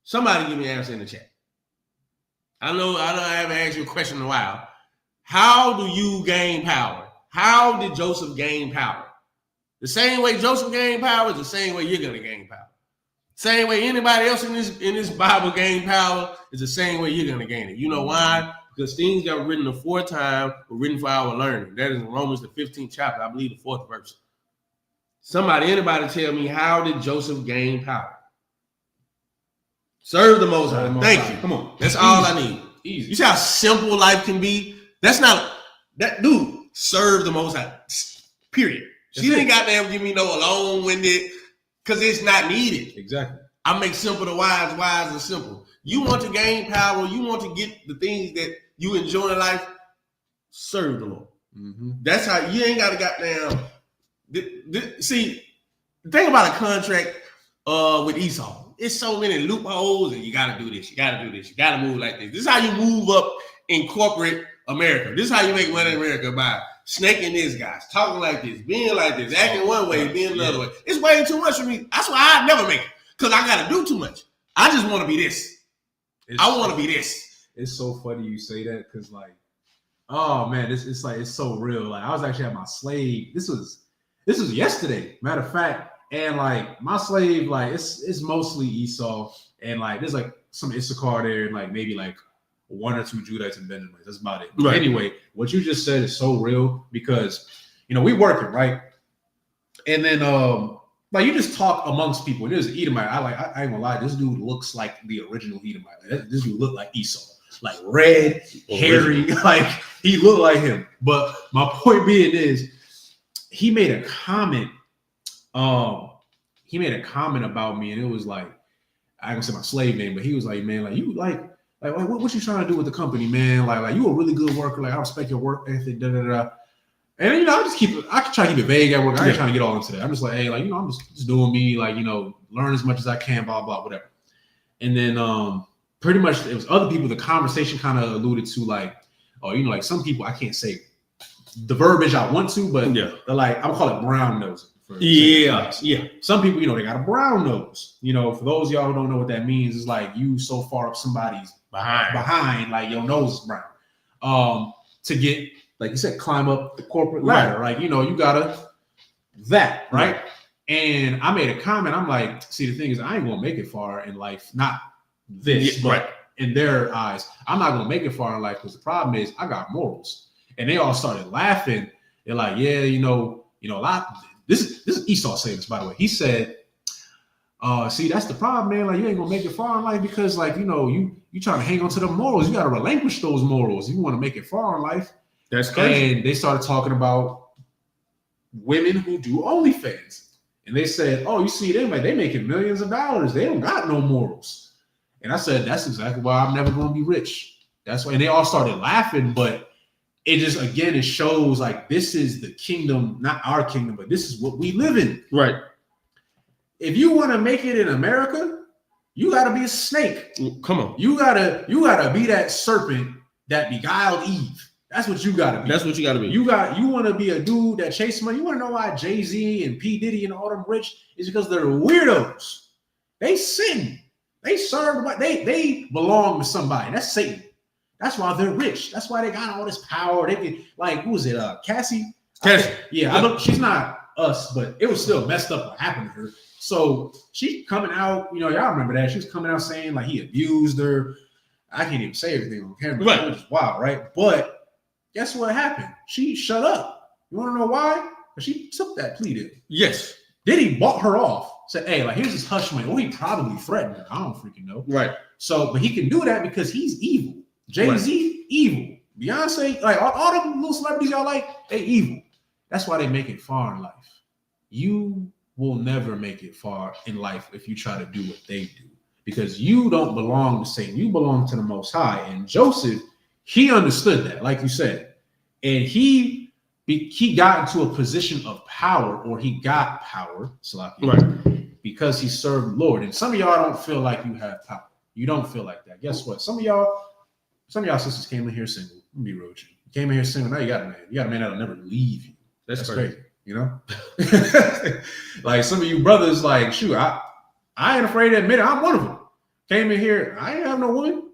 Somebody give me an answer in the chat. I haven't asked you a question in a while. How do you gain power? How did Joseph gain power? The same way Joseph gained power is the same way you're gonna gain power. Same way anybody else in this Bible gained power is the same way you're gonna gain it. You know why? Because things that were written aforetime were written for our learning. That is in Romans the 15th chapter, I believe the 4th verse. Anybody tell me, how did Joseph gain power? Serve the Most High. Thank you. Come on. That's all I need. Easy. You see how simple life can be? That's not that dude. Serve the Most High. Period. She didn't goddamn give me no long-winded, because it's not needed. Exactly. I make simple the wise, wise and simple. You want to gain power, you want to get the things that you enjoy in life, serve the Lord. Mm-hmm. That's how you ain't got to goddamn. See, the thing about a contract with Esau, it's so many loopholes, and you got to do this, you got to do this, you got to move like this. This is how you move up in corporate America. This is how you make money in America, by snaking these guys, talking like this, being like this, acting one way, being another way. It's way too much for me. That's why I never make it, because I got to do too much. I just want to be this. I want to be this. It's so funny you say that, because like, oh man, it's like, it's so real. Like, I was actually at my slave. This was yesterday, matter of fact. And like my slave, like it's mostly Esau, and like there's like some Issachar there, and like maybe like 1 or 2 Judites and Benjamins. That's about it. Right. Anyway, what you just said is so real, because we working, right? And then like you just talk amongst people. There's an Edomite. I ain't gonna lie, this dude looks like the original Edomite. Like, this dude looked like Esau, like red, hairy, like he looked like him. But my point being is, he made a comment. He made a comment about me, and it was like, I ain't gonna say my slave name, but he was like, man, like you like what you trying to do with the company, man? Like you a really good worker. Like I respect your work ethic, da da da. And I just I can try to keep it vague at work. I ain't trying to get all into that. I'm just like, hey, like I'm just doing me, like learn as much as I can, blah blah whatever. And then pretty much it was other people. The conversation kind of alluded to like, oh, like some people I can't say the verbiage I want to, but they're like, I'm calling it brown nose. Yeah. Some people, they got a brown nose. For those of y'all who don't know what that means, it's like you so far up somebody's behind, like your nose is brown. To get, like you said, climb up the corporate ladder, right? You gotta that, right? And I made a comment. I'm like, see, the thing is, I ain't gonna make it far in life. Not this, but in their eyes, I'm not gonna make it far in life, because the problem is I got morals. And they all started laughing. They're like, yeah, a lot. This is Esau saying this, by the way. He said, see, that's the problem, man. Like, you ain't gonna make it far in life, because like, you trying to hang on to the morals. You got to relinquish those morals. You want to make it far in life. That's crazy. And they started talking about women who do OnlyFans. And they said, oh, you see them, like they making millions of dollars. They don't got no morals. And I said, that's exactly why I'm never going to be rich. That's why. And they all started laughing, but it just, again, it shows like this is the kingdom, not our kingdom, but this is what we live in. Right. If you want to make it in America, you got to be a snake. Come on. You gotta be that serpent that beguiled Eve. That's what you gotta be. That's what you gotta be. You want to be a dude that chases money. You want to know why Jay-Z and P. Diddy and all them rich is because they're weirdos. They sin. They serve. They belong to somebody. That's Satan. That's why they're rich. That's why they got all this power. They can, like, who was it? Cassie. Yeah, I don't. She's not us, but it was still messed up what happened to her. So she coming out. Y'all remember that she was coming out saying like he abused her. I can't even say everything on camera. Right. It was wild, right? But guess what happened? She shut up. You want to know why? Because she took that plea deal. Yes. Then he bought her off. Said, hey, like, here's this hush money. Or he probably threatened her. I don't freaking know. Right. So, but he can do that because he's evil. Jay-Z, evil. Beyonce, like all them little celebrities y'all like, they evil. That's why they make it far in life. You will never make it far in life if you try to do what they do. Because you don't belong to Satan. You belong to the Most High. And Joseph, he understood that, like you said. And he got into a position of power, or he got power, right, because he served the Lord. And some of y'all don't feel like you have power. You don't feel like that. Guess what? Some of y'all sisters came in here single. Let me be real with you. You came in here single. Now you got a man. You got a man that'll never leave you. That's crazy. You know? Like some of you brothers, like, shoot, I ain't afraid to admit it. I'm one of them. Came in here. I ain't have no woman.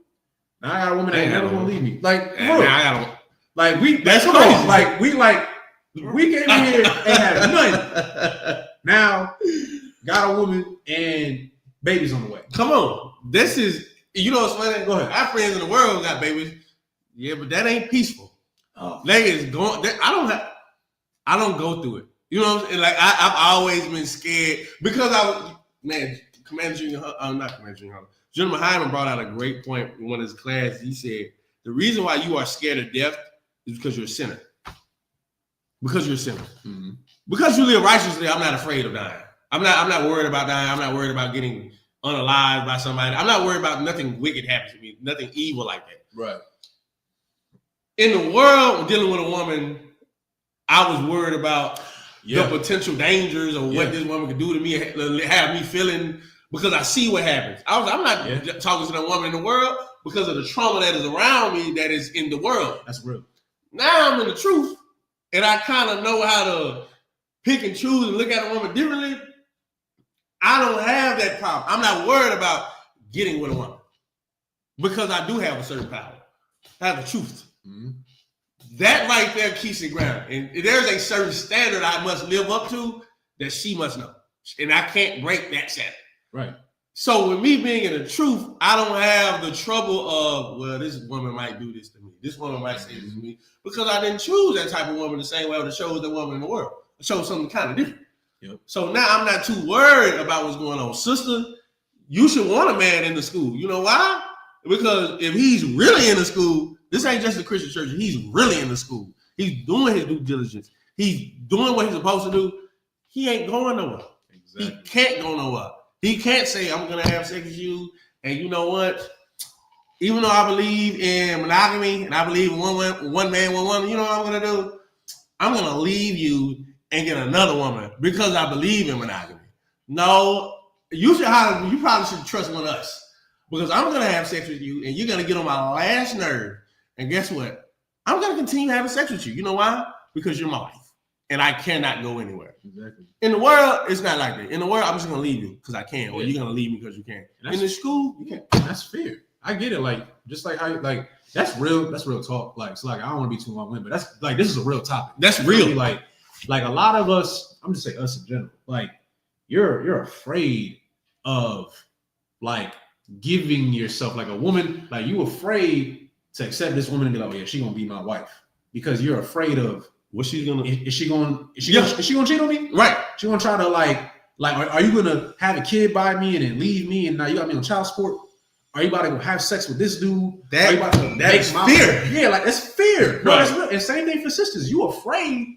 Now I got a woman that ain't never gonna leave me. Like, that's crazy. Like, we came in here and had nothing. Now, got a woman and babies on the way. Come on. This is, you know what's funny? Go ahead. Our friends in the world got babies. Yeah, but that ain't peaceful. Oh. They is going, I don't go through it. You know what I'm saying? Like, I've always been scared because Commander General Hyman brought out a great point in one of his classes. He said, the reason why you are scared of death is because you're a sinner. Because you're a sinner. Mm-hmm. Because you live righteously, I'm not afraid of dying. I'm not worried about dying. I'm not worried about getting unalived by somebody. I'm not worried about nothing wicked happens to me, nothing evil like that. Right. In the world, dealing with a woman, I was worried about the potential dangers or what this woman could do to me, have me feeling, because I see what happens. I'm not talking to the woman in the world because of the trauma that is around me that is in the world. That's real. Now I'm in the truth, and I kind of know how to pick and choose and look at a woman differently. I don't have that problem. I'm not worried about getting with a woman because I do have a certain power. I have the truth. Mm-hmm. That right there keeps it grounded. And there's a certain standard I must live up to that she must know. And I can't break that standard. Right. So with me being in the truth, I don't have the trouble of, well, this woman might do this to me. This woman might say this to me. Because I didn't choose that type of woman the same way I would have chose that woman in the world. I chose something kind of different. Yep. So now I'm not too worried about what's going on. Sister, you should want a man in the school. You know why? Because if he's really in the school, this ain't just a Christian church. He's really in the school. He's doing his due diligence. He's doing what he's supposed to do. He ain't going nowhere. Exactly. He can't go nowhere. He can't say, I'm going to have sex with you. And you know what? Even though I believe in monogamy and I believe in one man, one woman, you know what I'm going to do? I'm going to leave you and get another woman because I believe in monogamy. No, you probably should trust one of us. Because I'm going to have sex with you and you're going to get on my last nerve. And guess what? I'm going to continue having sex with you. You know why? Because you're my wife. And I cannot go anywhere. Exactly. In the world, it's not like that. In the world, I'm just going to leave you because I can. Or you're going to leave me because you can. In the school, you can't. That's fair. I get it. Like, just like how, like, that's real talk. Like, it's like, I don't want to be too long-winded, but that's like, this is a real topic. That's real. Like a lot of us, I'm just saying us in general, like, you're afraid of, like, giving yourself, like a woman, like you afraid to accept this woman and be like, oh yeah, she's gonna be my wife, because you're afraid of what she's gonna is she gonna cheat on me? Right. She gonna try to like are you gonna have a kid by me and then leave me and now you got me on child support? Are you about to go have sex with this dude? That's fear. Yeah, like that's fear. No, that's real. And same thing for sisters. You afraid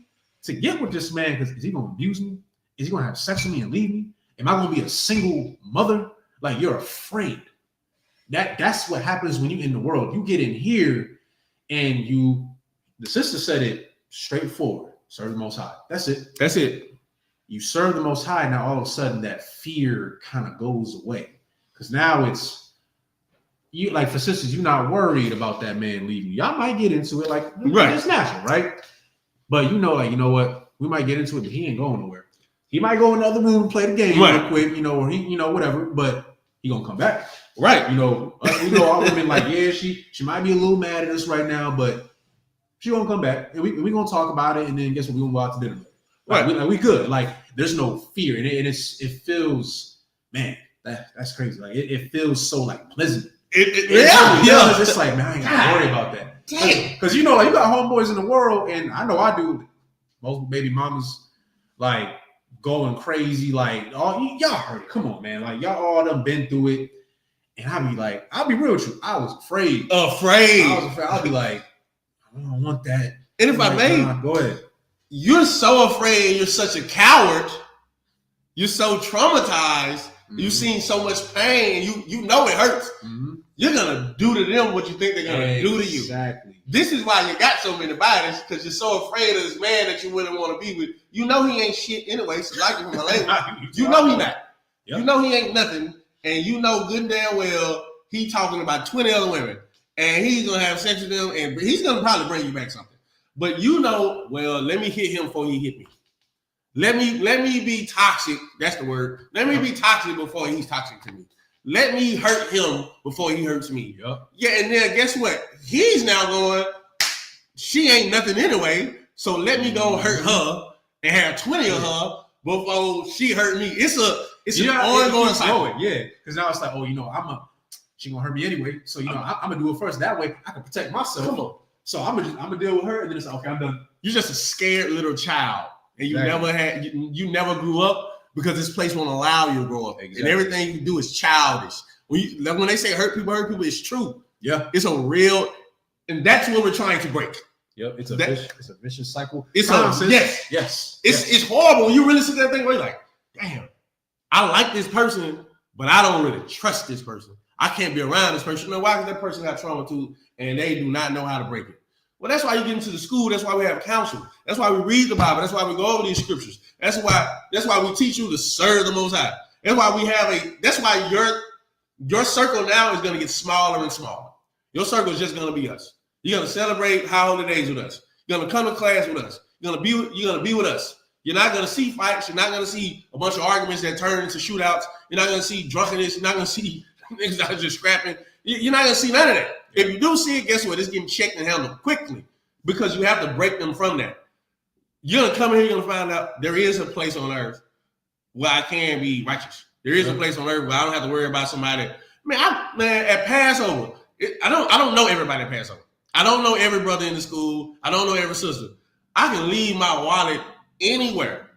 to get with this man because is he gonna abuse me? Is he gonna have sex with me and leave me? Am I gonna be a single mother? Like you're afraid. That's what happens when you in the world. You get in here and the sister said it straightforward. Serve the Most High. That's it. That's it. You serve the Most High. Now all of a sudden that fear kind of goes away. Because now it's you, like for sisters, you're not worried about that man leaving. Y'all might get into it, like right. It's natural, right? But you know what? We might get into it, but he ain't going nowhere. He might go in the other room and play the game real quick, or he, whatever, but he gonna come back. Right. We know all women like, yeah, she might be a little mad at us right now, but she gonna come back and we gonna talk about it, and then guess what? We gonna go out to dinner. Like, we good. Like there's no fear, and it feels, man, that's crazy. Like it feels so like pleasant. It's like, man, I ain't gotta worry about that. Because like you got homeboys in the world, and I know I do. Most baby mamas, like going crazy, like, oh, y'all heard it. Come on, man. Like, y'all all done been through it. And I'll be real with you. I was afraid. I'll be like, I don't want that. And if I may, go ahead. You're so afraid. You're such a coward. You're so traumatized. Mm-hmm. You've seen so much pain. You know it hurts. Mm-hmm. You're gonna do to them what you think they're gonna do to you. Exactly. This is why you got so many bodies, because you're so afraid of this man that you wouldn't want to be with. You know he ain't shit anyway. So like him, you know he not. Yep. You know he ain't nothing, and you know good and damn well he talking about 20 other women, and he's gonna have sex with them, and he's gonna probably bring you back something. But you know, well, let me hit him before he hit me. Let me be toxic. That's the word. Let me be toxic before he's toxic to me. Let me hurt him before he hurts me. Yep. Yeah, and then guess what? He's now going, she ain't nothing anyway, so let me go hurt her and have 20 of her before she hurt me. It's an ongoing cycle. Yeah, because now it's like, oh, she gonna hurt me anyway, so I'm gonna do it first. That way I can protect myself. Come on. So I'm gonna deal with her, and then it's like, okay, I'm done. You're just a scared little child, and you you never grew up because this place won't allow you to grow up. Exactly. And everything you do is childish. When they say hurt people, it's true. Yeah, it's a real, and that's what we're trying to break. Yep, it's a vicious cycle. It's It's horrible when you really see that thing where you're like, damn, I like this person, but I don't really trust this person. I can't be around this person. You know why? Because that person got trauma too, and they do not know how to break it. Well, that's why you get into the school. That's why we have counsel. That's why we read the Bible. That's why we go over these scriptures. That's why we teach you to serve the Most High. That's why that's why your circle now is going to get smaller and smaller. Your circle is just going to be us. You're going to celebrate high holidays with us. You're going to come to class with us. You're going to be with us. You're not going to see fights. You're not going to see a bunch of arguments that turn into shootouts. You're not going to see drunkenness. You're not going to see niggas out just scrapping. You're not going to see none of that. If you do see it, guess what? It's getting checked and handled quickly because you have to break them from that. You're going to come in here, you're going to find out there is a place on earth where I can be righteous. There is a place on earth where I don't have to worry about somebody. At Passover, I don't know everybody at Passover. I don't know every brother in the school. I don't know every sister. I can leave my wallet anywhere.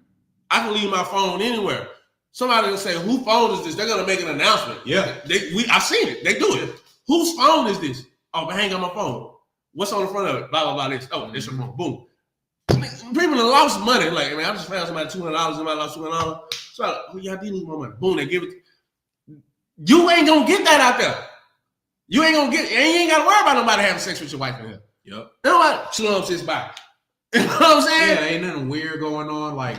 I can leave my phone anywhere. Somebody will say, whose phone is this? They're going to make an announcement. Yeah. I've seen it. They do it. Whose phone is this? Oh, hang on my phone. What's on the front of it? Blah, blah, blah. This. Oh, it's your phone. Boom. People have lost money. Like, I just found somebody $200. Somebody lost $200. So, y'all did lose my money. Boom, they give it. You ain't going to get that out there. You ain't going to get it. And you ain't got to worry about nobody having sex with your wife in here. Yep. Nobody slumps his body. You know what I'm saying? Yeah, ain't nothing weird going on. Like,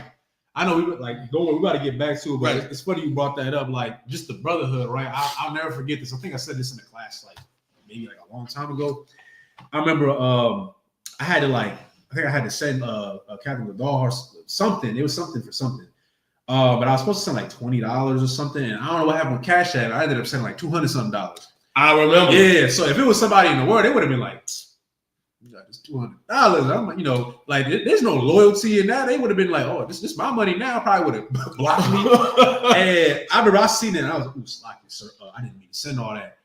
I know we got to get back to it, but right. It's funny you brought that up. Like, just the brotherhood, right? I'll never forget this. I think I said this in the class, maybe a long time ago. I remember I had to send Captain Vidal or something. It was something for something. But I was supposed to send like $20 or something, and I don't know what happened with Cash App. I ended up sending like $200 something. I remember. Yeah. So if it was somebody in the world, they would have been like, you got this $200. I'm like, there's no loyalty in that. They would have been like, oh, this my money now. Probably would have blocked me. And I remember I seen it, and I was like, ooh, sloppy, sir. I didn't mean to send all that.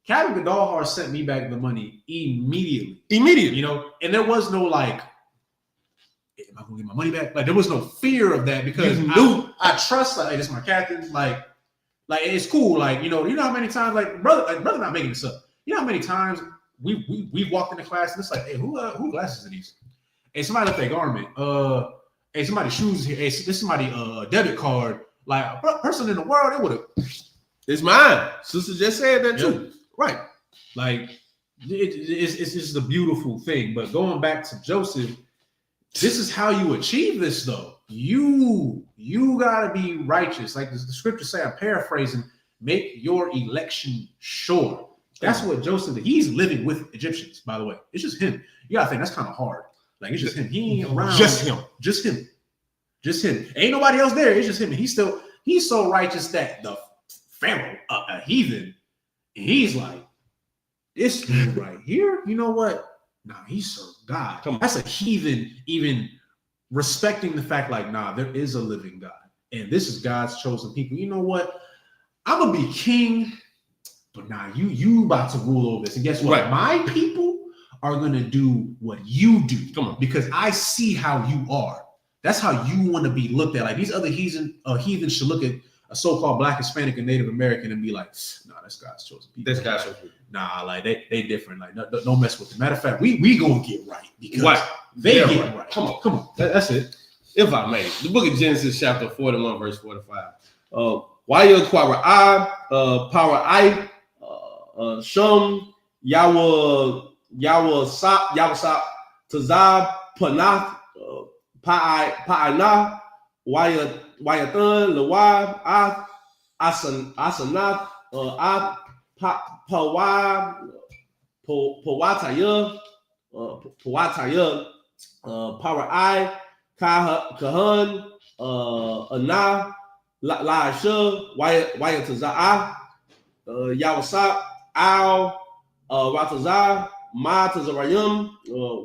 Captain Gadalhar sent me back the money immediately. And there was no like, am I gonna get my money back? Like, there was no fear of that because I trust, like, hey, this is my captain. Like it's cool. Like, you know how many times, brother not making this up. You know how many times we walked into class and it's like, hey, who glasses are these? Hey, somebody left their garment. Hey, somebody's shoes here. Hey, this somebody debit card. Like, a person in the world, they would have. It's mine. Sister just said that too. Yep. Right. Like, it's just a beautiful thing. But going back to Joseph, this is how you achieve this, though. You gotta be righteous. Like the scriptures say, I'm paraphrasing, make your election sure. That's what Joseph did. He's living with Egyptians, by the way. It's just him. You gotta think that's kind of hard. Like, it's just him. He ain't around. Just him. Ain't nobody else there. It's just him. And he's so righteous that the Pharaoh, a heathen, and he's like, this dude right here, you know what? Nah, he served God. That's a heathen even respecting the fact, like, nah, there is a living God. And this is God's chosen people. You know what? I'm going to be king, but nah, you about to rule over this. And guess what? Right. My people are going to do what you do. Come on. Because I see how you are. That's how you want to be looked at. Like these other heathens should look at a so-called Black, Hispanic, and Native American and be like, nah, that's God's chosen people. This guy's chosen people. Nah, like they different. Like don't mess with them. Matter of fact, we gonna get right because they They're get right. Come on. That's it. If I may, the book of Genesis, chapter 41, verse 45. Waya Quara Power I Shum Yawasap Tazab Panath Pa'ana Wayathan Lawab Asanath Pawataya Power I Kahan Ana La Shu Wayataza Yawasap Al Rataza Ma Tazarayum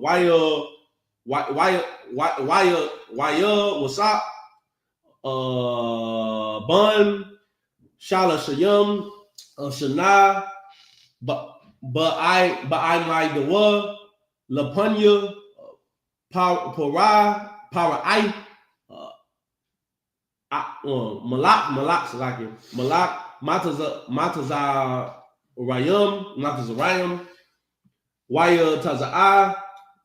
Waya Wasap Bun Shala Shayum Shana I like the word Lapunya Power I Malak Mataza Rayum Waya Taza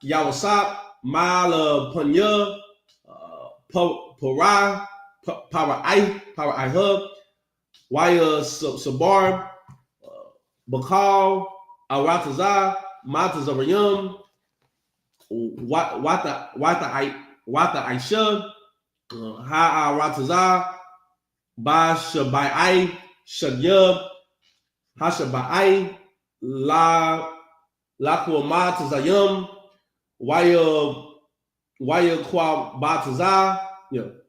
Yawasap Mala Punya Power I Hub Waya Sabar Bakal Arataza Matazarayum Wata Aisha Ha Arataza Ba Shabai Shadyub Hashabai La Matazayum Waya Kwa Bataza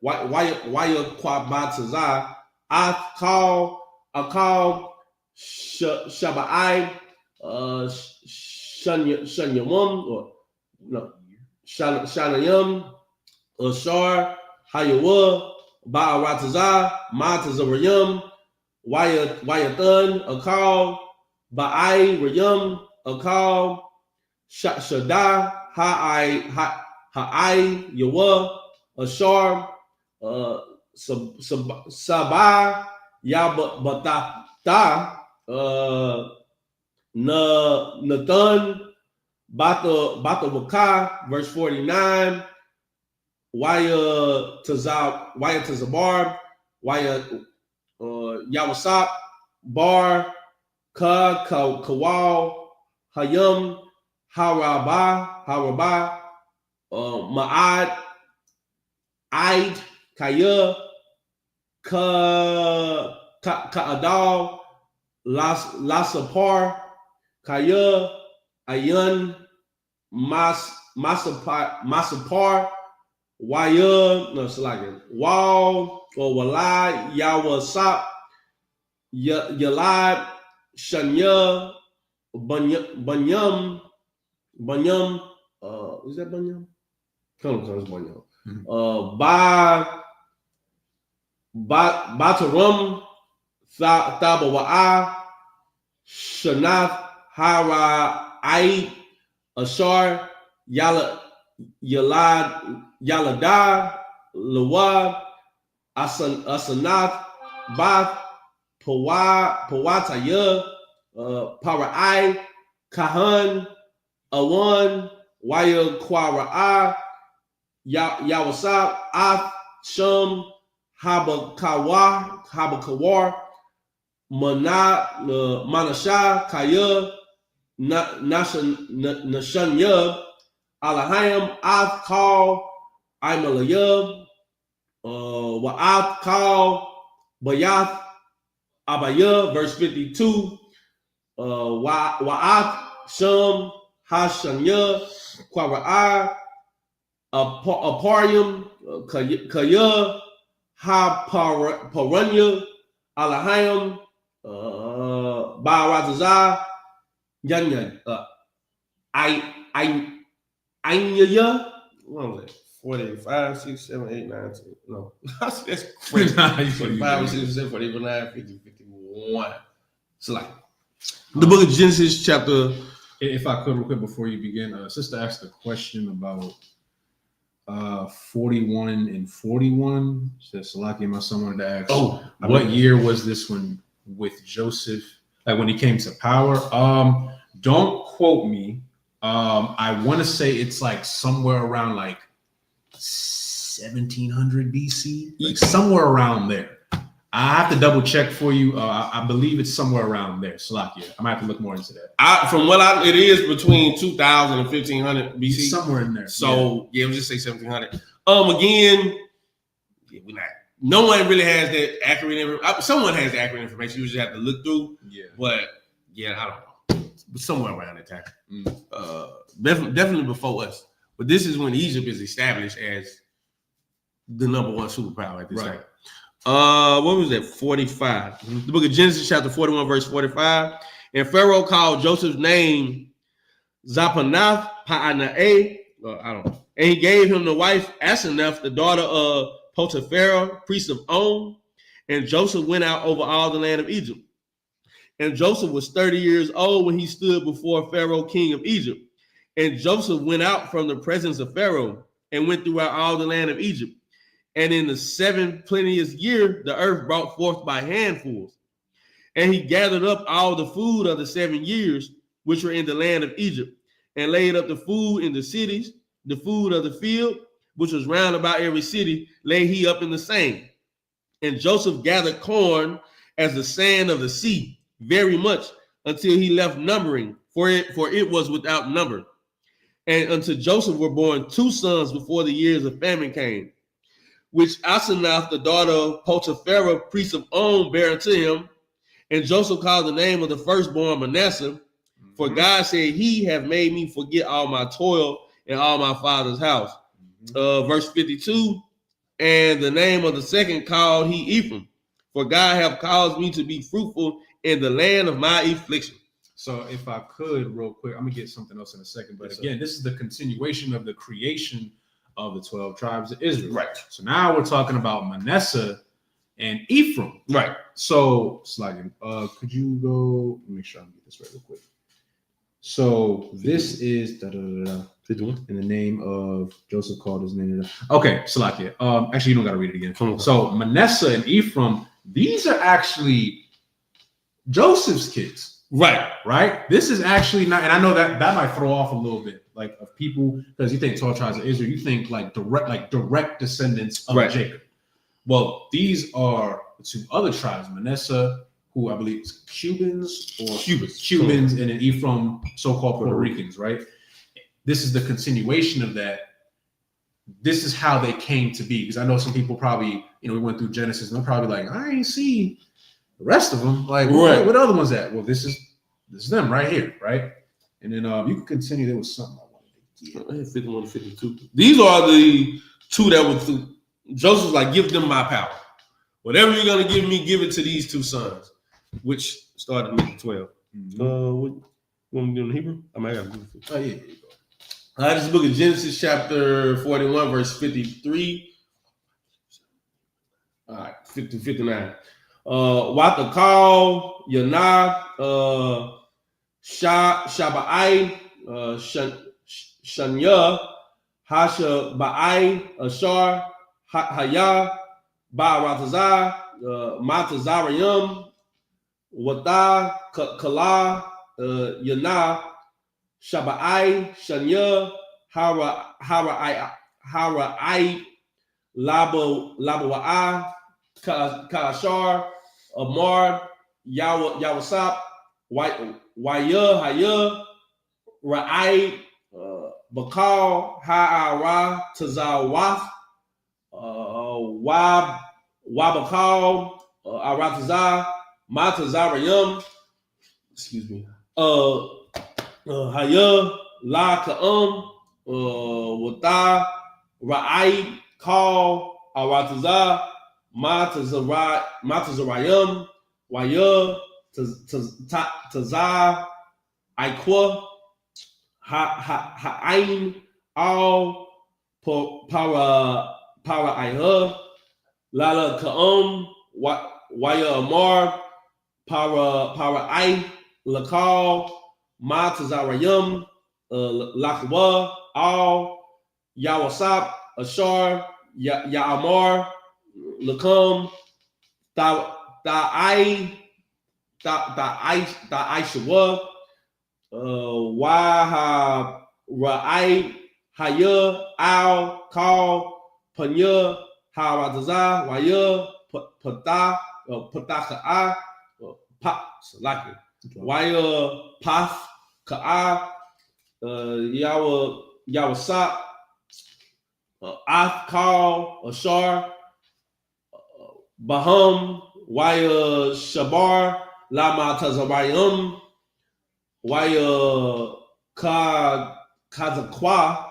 Waya Kwa Bataza I call Shabai Shanyamum or no Shanayum Ashar Hayawa Ba'arataza Matazarayum Wayathan Akal Ba'ai Rayum Akal Shada Ha'ai Yawa Ashar Sabah Yabatata Nathan Bata Waka, verse 49. Waya Tazabar, Waya Yawasap, Bar, Kawal, Hayum, Haraba, Ma'ad, Aid, Kaya, Ka'adal, Lasapar, Kaya, Ayun, Masapar, Waya, no, it's like it. Wal or Walai, Yawasap, Yalad, Shanya, Banyam, is that Banyam? Come on, Banyam. Batarum, Thabawa'a, Shanath, Hara, Aid, Ashar, Yalada, Lawab, Asanath, Bath, Pawataya, Parai, Kahan, Awan, Waya Kwara'a, Yawasap, Ath, Shum, Habakawar, Manasha, Kaya, Nashanya, Alahayam, Ath Kal, Imalayab, Wa'ath Kal, Bayath, Abaya, verse 52, Wa'ath Shum, Hashanya, Kwara'a, Aparium, Kaya, Ha Paranya, Alahayam, Ba'arataza, Yanyan, Ainya, what was it? 45, 6, 7, 8, 9, 10. No, that's crazy. 45, 6, 7, 8, 9, 50, 51. It's like the book of Genesis, chapter. If I could, real quick before you begin, sister asked a question about 41 and 41. Says Salaki, my son wanted to ask, what year was this one with Joseph? Like when he came to power? Don't quote me. I want to say it's like somewhere around like 1700 BC, like somewhere around there. I have to double check for you. I believe it's somewhere around there. Salakia. I might have to look more into that. It is between 2000 and 1500 BC. Somewhere in there. So we'll just say 1700. Again, we're not. No one really has that accurate information. Someone has the accurate information. You just have to look through. Yeah. But I don't know. But somewhere around that time. Definitely before us. But this is when Egypt is established as the number one superpower at this time. What was that? 45. The book of Genesis, chapter 41, verse 45. And Pharaoh called Joseph's name Zapanath Pa'anae. I don't know. And he gave him the wife Asenath, the daughter of Potiphar, priest of On. And Joseph went out over all the land of Egypt. And Joseph was 30 years old when he stood before Pharaoh, king of Egypt. And Joseph went out from the presence of Pharaoh and went throughout all the land of Egypt. And in the 7th plenteous year, the earth brought forth by handfuls. And he gathered up all the food of the 7 years, which were in the land of Egypt, and laid up the food in the cities, the food of the field, which was round about every city, lay he up in the same. And Joseph gathered corn as the sand of the sea, very much, until he left numbering, for it was without number. And unto Joseph were born 2 sons before the years of famine came, which Asenath, the daughter of Potiphar, priest of On, bare unto him. And Joseph called the name of the firstborn Manasseh, for God said, he have made me forget all my toil and all my father's house. Verse 52, and the name of the second called he Ephraim, for God have caused me to be fruitful in the land of my affliction. So if I could real quick, I'm gonna get something else in a second. But again, this is the continuation of the creation of the 12 tribes of Israel. Right. So now we're talking about Manasseh and Ephraim. Right. So Slagan, could you go make sure I get this right real quick? So this is in the name of Joseph called his name. Okay, Salakia. Actually, you don't gotta read it again. So Manasseh and Ephraim, these are actually Joseph's kids. Right. This is actually not, and I know that might throw off a little bit, like of people, because you think 12 tribes of Israel, you think like direct descendants of Jacob. Well, these are the 2 other tribes, Manasseh, who I believe is Cubans, and then Ephraim, so-called Puerto Ricans, right? This is the continuation of that. This is how they came to be, because I know some people probably, we went through Genesis, and they're probably like, I ain't see the rest of them, like what other ones at? Well, this is them right here, right? And then you can continue. There was something I wanted to get. 51 to 52. These are the 2 that were through. Joseph's like, give them my power. Whatever you're gonna give me, give it to these 2 sons, which started with 12. What want me to do in Hebrew? I might have to do it. Oh yeah. This book of Genesis, chapter 41, verse 53. All right, 50 to 59. Watakal, Yanah, Shabai, Shanya, Hashabai, Ashar, Haya, Ba'aratazah, Matazarayim, Wada, Kala, Yanah, Shabai, Shanya, Hara'ai, Labawa'a, Kalashar, Amar, Yawasap, Waya, Haya, Ra'ai, Bakal, Ha'ara, Tazawaf, Wabakal, Aratazah, Matazarayim, excuse me, Haya, La Ka'um, Wata, Ra'ai, Kal, Aratazah, Matazarayim, Waya, Tazah, Aikwa, Ha'ain, Al, Para Iha, Lala Ka'um, Waya Amar, Para I, Lakal, Matazarayim, Lakwa, Al, Yawasap, Ashar, Ya'amar, Lakum, Ta'aishawa, Waha Ra'ai, Haya, Al, Kal, Panya, Hawataza, Waya, Pataka'a, Salaki, Waya, Paf, Ka'a, Yawasak, Kal, Ashar, Baham, Waya Shabar, Lama Tazabayum, Waya Kazakwa,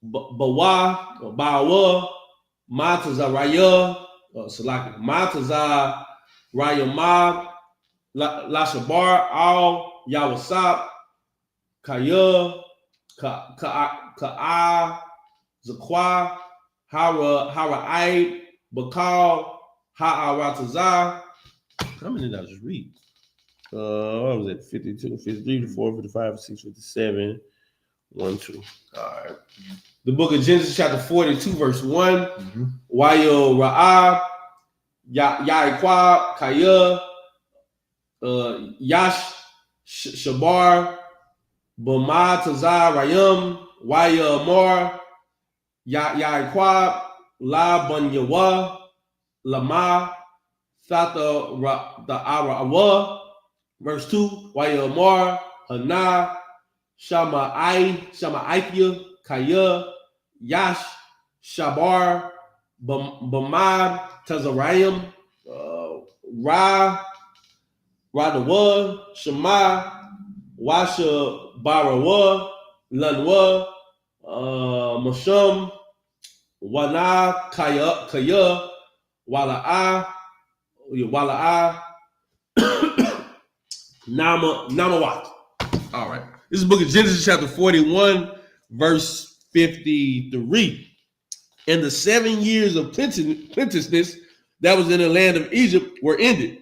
Bawa, Bawa, Matazaraya, Salaki, Matazaraya Mag, Lashabar, Al, Yawasap, Kaya, Ka'a, Zakwa, Hara Aib, Bakal, Ha'aratazah. How many did I just read? What was it? 52, 53, 54, 55, 56, 57, 1, 2. All right. The book of Genesis, chapter 42, verse 1. Wayo Ra'ab, Ya'iqab, Kaya, Yash, Shabar, Bama, Tazar, Rayam, Waya Amar, Ya'iqab, La Bunyawa, Lama, Thata Da'arawa, verse 2, Waya Amar, Hana, Shama'ithia, Kaya, Yash, Shabar, Bamad, Tazarayim, Radawa, Shema, Washa Barawa, Lanwa, Masham, Wana, Kaya, Wala'a, Namawat. All right. This is the book of Genesis, chapter 41, verse 53. And the 7 years of plenteousness that was in the land of Egypt were ended.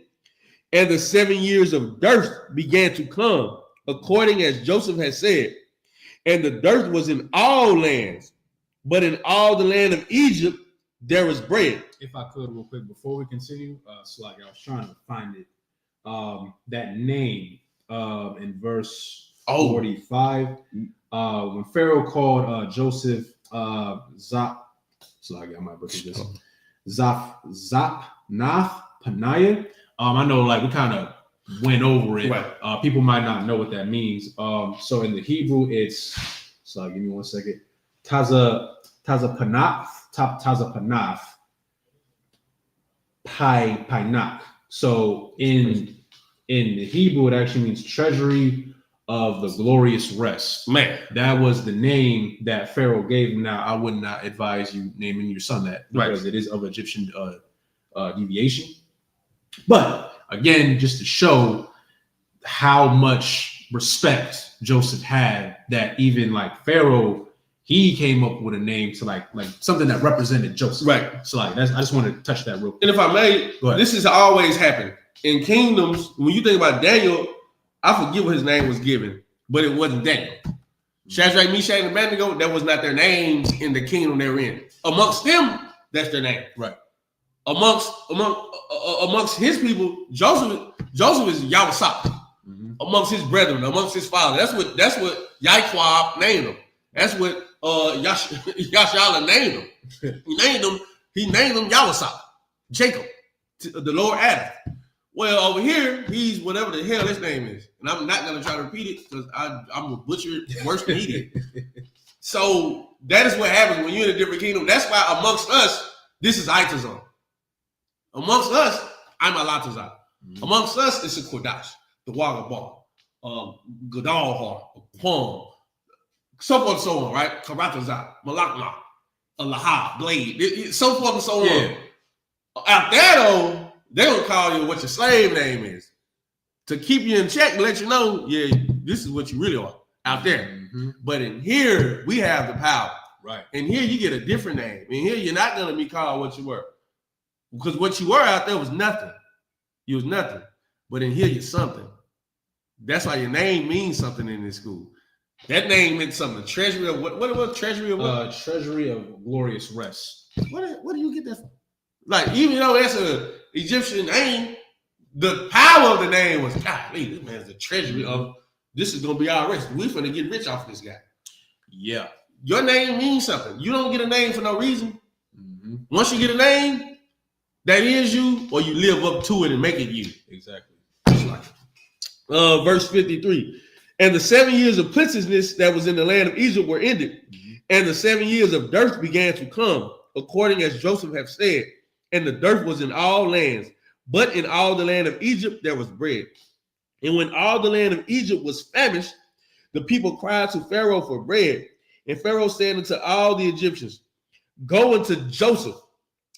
And the 7 years of dearth began to come, according as Joseph had said. And the dearth was in all lands, but in all the land of Egypt there was bread. If I could, real quick, before we continue, Slag, I was trying to find it. That name in verse 45, when Pharaoh called Joseph Slag, I might butcher this. Zapnath Panaya. I know, like, we kind of went over it. Right. People might not know what that means. So in the Hebrew, it's give me 1 second. Tazapanaf, Painak. So in the Hebrew, it actually means treasury of the glorious rest. Man, that was the name that Pharaoh gave him. Now, I would not advise you naming your son that, because it is of Egyptian deviation. But again, just to show how much respect Joseph had, that even like Pharaoh, he came up with a name to like something that represented Joseph. Right. So I just wanted to touch that real quick. And if I may, this has always happened in kingdoms. When you think about Daniel, I forget what his name was given, but it wasn't Daniel. Shadrach, Meshach, and Abednego, that was not their names in the kingdom they were in. Amongst them, that's their name. Right. Amongst his people, Joseph is Yawasak. Amongst his brethren, amongst his father. That's what Yaquab named him. That's what Yashala named him. He named him Yawasak, Jacob, the Lord Adam. Well, over here, he's whatever the hell his name is. And I'm not going to try to repeat it because I'm going to butcher it worse than he did. So that is what happens when you're in a different kingdom. That's why amongst us, this is Itazon. Amongst us, I'm Alatazar. Amongst us, it's a Kodash, the Wagabar, Gadalhar, Pong, so forth and so on, right? Karatazar, Malakma, Alaha, Blade, so forth and so on. Out there, though, they're going to call you what your slave name is to keep you in check and let you know, this is what you really are out there. But in here, we have the power. Right. And here, you get a different name. In here, you're not going to be called what you were. Because what you were out there was nothing. You was nothing. But in here, you're something. That's why your name means something in this school. That name meant something. Treasury of what? What was treasury of what? Treasury of glorious rest. What do you get that from? Like, even though that's an Egyptian name, the power of the name was, golly, this man's the treasury of, this is going to be our rest. We're going to get rich off this guy. Yeah. Your name means something. You don't get a name for no reason. Mm-hmm. Once you get a name, that is you, or you live up to it and make it you. Exactly. Verse 53. And the 7 years of plenteousness that was in the land of Egypt were ended, and the 7 years of dearth began to come, according as Joseph had said. And the dearth was in all lands, but in all the land of Egypt there was bread. And when all the land of Egypt was famished, the people cried to Pharaoh for bread. And Pharaoh said unto all the Egyptians, go unto Joseph.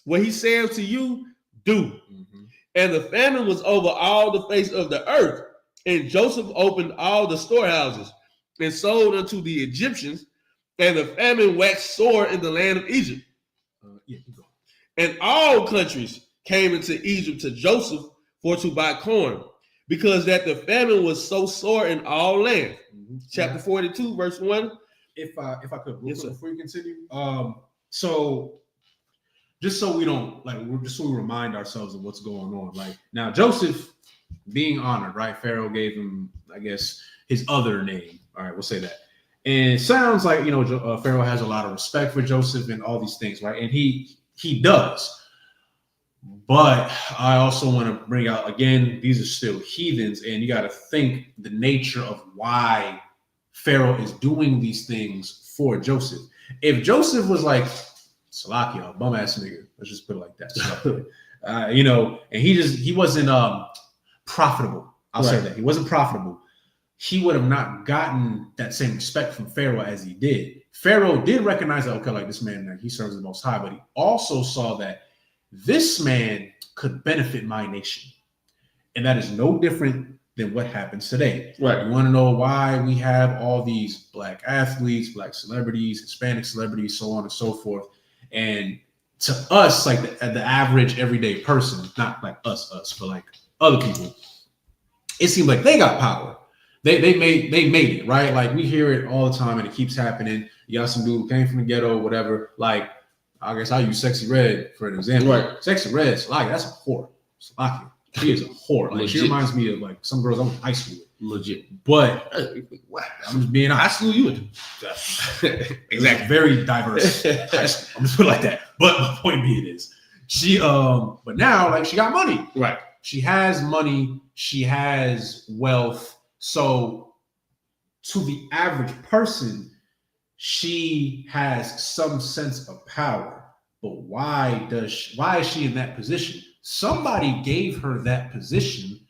What he said to you, do. Mm-hmm. And the famine was over all the face of the earth. And Joseph opened all the storehouses and sold unto the Egyptians. And the famine waxed sore in the land of Egypt. And all countries came into Egypt to Joseph for to buy corn, because that the famine was so sore in all lands. Mm-hmm. Chapter 42, verse 1. If I could, yes, before you continue, so just so we don't just so we remind ourselves of what's going on. Like, now Joseph being honored, right? Pharaoh gave him, I guess, his other name. All right, we'll say that. And it sounds like, Pharaoh has a lot of respect for Joseph and all these things, right? And he does. But I also want to bring out, again, these are still heathens, and you got to think the nature of why Pharaoh is doing these things for Joseph. If Joseph was like Salakia, a bum ass nigga, let's just put it like that, and he wasn't profitable. I'll say that he wasn't profitable. He would have not gotten that same respect from Pharaoh as he did. Pharaoh did recognize that, okay, like this man, he serves the Most High, but he also saw that this man could benefit my nation. And that is no different than what happens today. Right. You want to know why we have all these black athletes, black celebrities, Hispanic celebrities, so on and so forth. And to us, like the average everyday person, not like us, but like other people, it seems like they got power. They made it, right? Like, we hear it all the time and it keeps happening. You got some dude who came from the ghetto, whatever. Like, I guess I'll use Sexy Red for an example. Right. Sexy Red, like, that's a whore. Like, she is a whore. Like, she reminds me of like some girls I went to high school with. Legit. But I'm just being honest. High school you went to. Exactly. Very diverse high school. I'm just put it like that. But my point being is, she but now, like, she got money. Right. She has money. She has wealth. So to the average person, she has some sense of power. But why is she in that position? Somebody gave her that position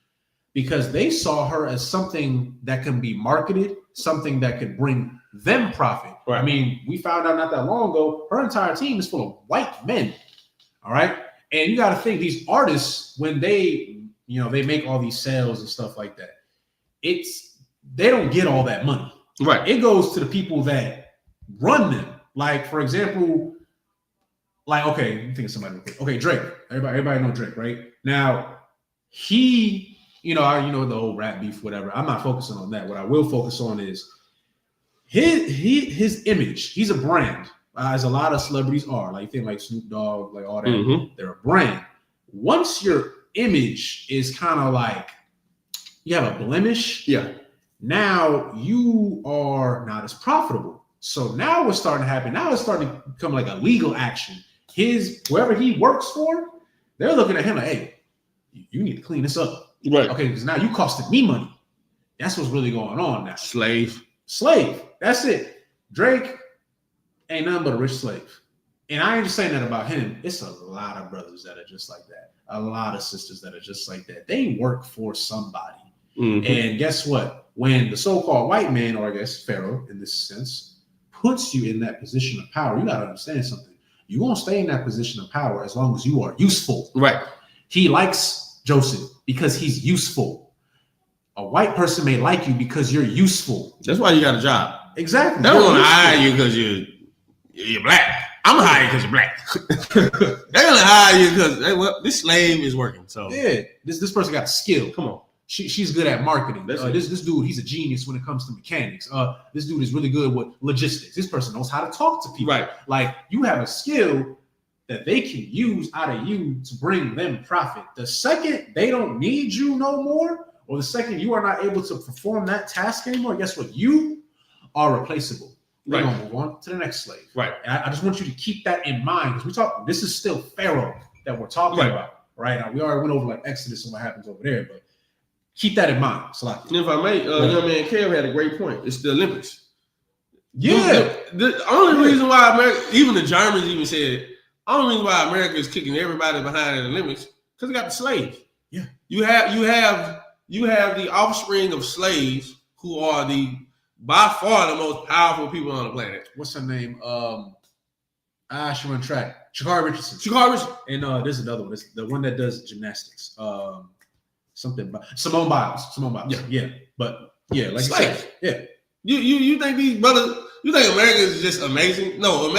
because they saw her as something that can be marketed, something that could bring them profit. Right. I mean, we found out not that long ago, her entire team is full of white men. All right. And you got to think, these artists, when they make all these sales and stuff like that, they don't get all that money. Right. It goes to the people that run them. Like, for example, like, okay, I'm thinking somebody real quick. Okay, Drake. Everybody know Drake, right? Now, he, the whole rap beef, whatever. I'm not focusing on that. What I will focus on is his image. He's a brand, as a lot of celebrities are. Like, you think like Snoop Dogg, like all that. Mm-hmm. They're a brand. Once your image is kind of like, you have a blemish. Yeah. Now you are not as profitable. So now what's starting to happen? Now it's starting to become like a legal action. Whoever he works for, they're looking at him like, hey, you need to clean this up. Right. Okay, because now you costed me money. That's what's really going on now. Slave. That's it. Drake ain't nothing but a rich slave. And I ain't just saying that about him. It's a lot of brothers that are just like that. A lot of sisters that are just like that. They work for somebody. Mm-hmm. And guess what? When the so-called white man, or I guess Pharaoh in this sense, puts you in that position of power, you got to understand something. You're going to stay in that position of power as long as you are useful. Right. He likes Joseph because he's useful. A white person may like you because you're useful. That's why you got a job. Exactly. They don't want to hire you because you're black. I'm gonna hire you because you're black. They're gonna hire you because this slave is working. So yeah, this person got skill. Come on. she's good at marketing. This dude, he's a genius when it comes to mechanics. This dude is really good with logistics. This person knows how to talk to people. Right. Like you have a skill that they can use out of you to bring them profit. The second they don't need you no more, or the second you are not able to perform that task anymore, guess what? You are replaceable. We're gonna move on to the next slave. Right. And I just want you to keep that in mind because this is still Pharaoh that we're talking about. Right. Now, we already went over like Exodus and what happens over there, but keep that in mind. So, like, if I may, young man Kev had a great point. It's the Olympics. Yeah. The only reason why America, even the Germans even said, only reason why America is kicking everybody behind in the Olympics because they got the slaves. Yeah. You have the offspring of slaves who are by far the most powerful people on the planet. What's her name? She run track. Sha'Carri Richardson. And there's another one. It's the one that does gymnastics. Something about Simone Biles. Yeah. But yeah, like you said, yeah. You think these brothers? You think America is just amazing? No.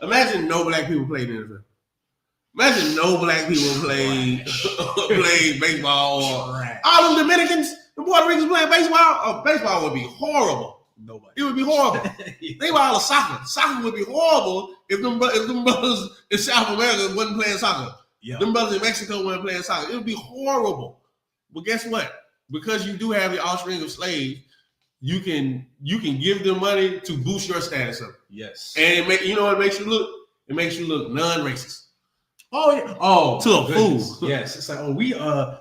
Imagine no black people played in the NFL. Imagine no black people played baseball or all them Dominicans, the Puerto Ricans playing baseball. Oh, baseball would be horrible. Nobody. It would be horrible. Think about all the soccer. Soccer would be horrible if them brothers in South America wasn't playing soccer. Yeah. Them brothers in Mexico weren't playing soccer. It would be horrible. But guess what? Because you do have the offspring of slaves, you can give them money to boost your status up. Yes. And you know what it makes you look? It makes you look non-racist. Oh yeah. Oh, to a fool. Yes. It's like, we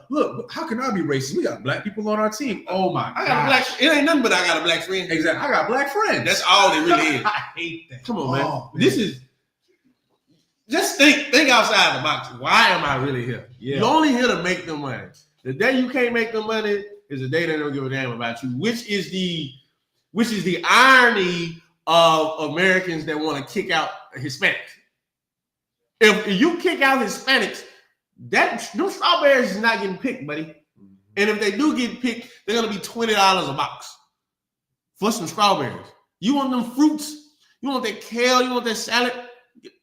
look, how can I be racist? We got black people on our team. Oh my I got a black. It ain't nothing but I got a black friend. Exactly. I got black friends. That's all it really is. I hate that. Come on, man. This is just think outside the box. Why am I really here? Yeah. You're only here to make them money. The day you can't make them money is the day they don't give a damn about you, which is the irony of Americans that want to kick out Hispanics. If you kick out Hispanics, those strawberries is not getting picked, buddy. And if they do get picked, they're gonna be $20 a box for some strawberries. You want them fruits? You want that kale? You want that salad?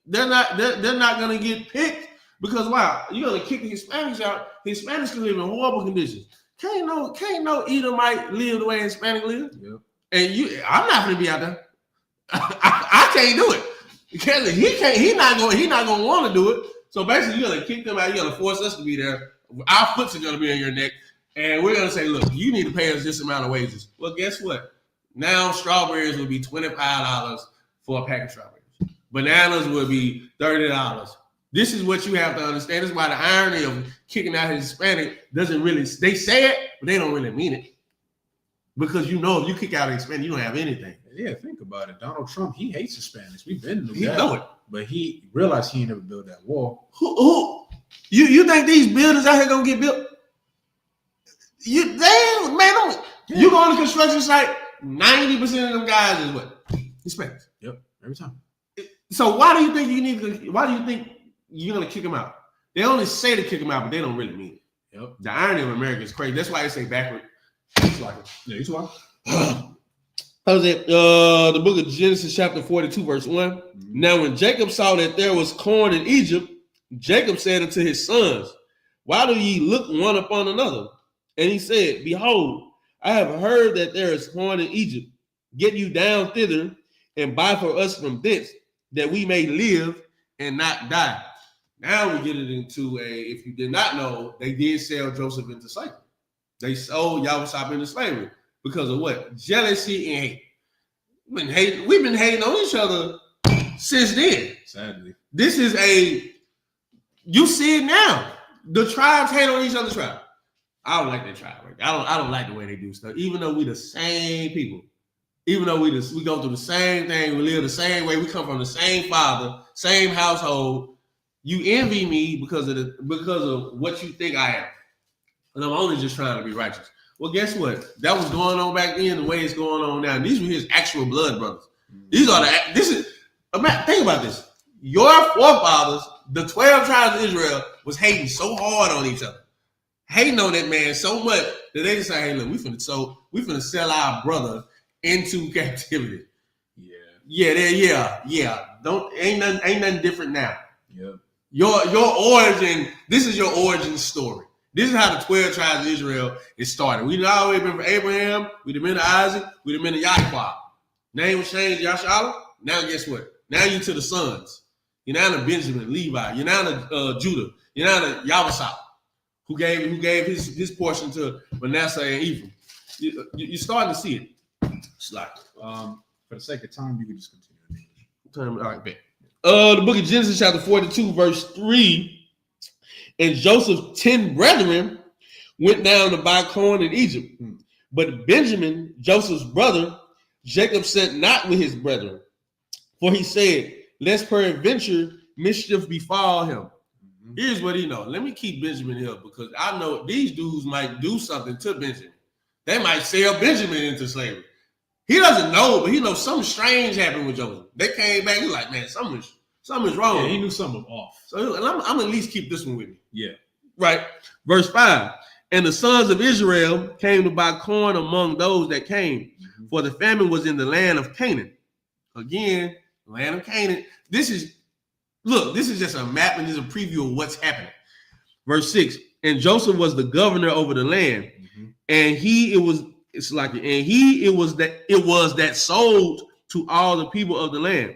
They're not gonna get picked because wow, you're gonna kick the Hispanics out. Hispanics can live in horrible conditions. Can't no Edomite live the way Hispanic live. Yep. And I'm not gonna be out there. I can't do it. Because he's not gonna want to do it. So basically, you're gonna kick them out. You're gonna force us to be there. Our foots are gonna be on your neck, and we're gonna say, "Look, you need to pay us this amount of wages." Well, guess what? Now strawberries will be $25 for a pack of strawberries. Bananas will be $30. This is what you have to understand. This is why the irony of kicking out Hispanic doesn't really. They say it, but they don't really mean it. Because if you kick out a Hispanic, you don't have anything. Yeah, think about it. Donald Trump, he hates Hispanics. We've been through that. He know it. But he realized he ain't never built that wall. Who? You think these buildings out here gonna get built? You go on a construction site, 90% of them guys is what? Hispanics. Yep, every time. So why do you think you're gonna kick them out? They only say to kick them out, but they don't really mean it. Yep. The irony of America is crazy. That's why they say backward. It's like it. Yeah, you talking? How was it? The book of Genesis, chapter 42, verse 1. Mm-hmm. Now, when Jacob saw that there was corn in Egypt, Jacob said unto his sons, why do ye look one upon another? And he said, behold, I have heard that there is corn in Egypt. Get you down thither and buy for us from thence, that we may live and not die. Now we get it into if you did not know, they did sell Joseph into slavery. They sold Yahweh into slavery. Because of what? Jealousy and hate. We've been hating on each other since then. Sadly. This is you see it now. The tribes hate on each other's tribe. I don't like that tribe. I don't like the way they do stuff. Even though we the same people. Even though we go through the same thing, we live the same way, we come from the same father, same household. You envy me because of what you think I am. And I'm only just trying to be righteous. Well, guess what? That was going on back then, the way it's going on now. These were his actual blood brothers. Think about this. Your forefathers, the 12 tribes of Israel, was hating so hard on each other. Hating on that man so much that they decided, hey, look, we finna sell our brother into captivity. Yeah. Ain't nothing different now. Yeah. Your origin, this is your origin story. This is how the 12 tribes of Israel is started. We've always been from Abraham, we've been to Isaac, we've been to Yahweh. Name was changed, Yashala. Now guess what? Now you to the sons. You're now to Benjamin, Levi. You're now to Judah. You're now to Yahweh, who gave his portion to Manasseh and Ephraim. You're starting to see it. It's like, for the sake of time, you can just continue. All right, bet. The book of Genesis, chapter 42, verse 3. And Joseph's 10 brethren went down to buy corn in Egypt. But Benjamin, Joseph's brother, Jacob sent not with his brethren. For he said, lest peradventure mischief befall him. Here's what he knows. Let me keep Benjamin here because I know these dudes might do something to Benjamin. They might sell Benjamin into slavery. He doesn't know, but he knows something strange happened with Joseph. They came back, he's like, man, something's wrong. Yeah, he knew something was off. So I'm at least keep this one with me. Yeah. Right. Verse 5. And the sons of Israel came to buy corn among those that came, for the famine was in the land of Canaan. Again, land of Canaan. This is just a map and this is a preview of what's happening. Verse 6. And Joseph was the governor over the land, and it was that sold to all the people of the land.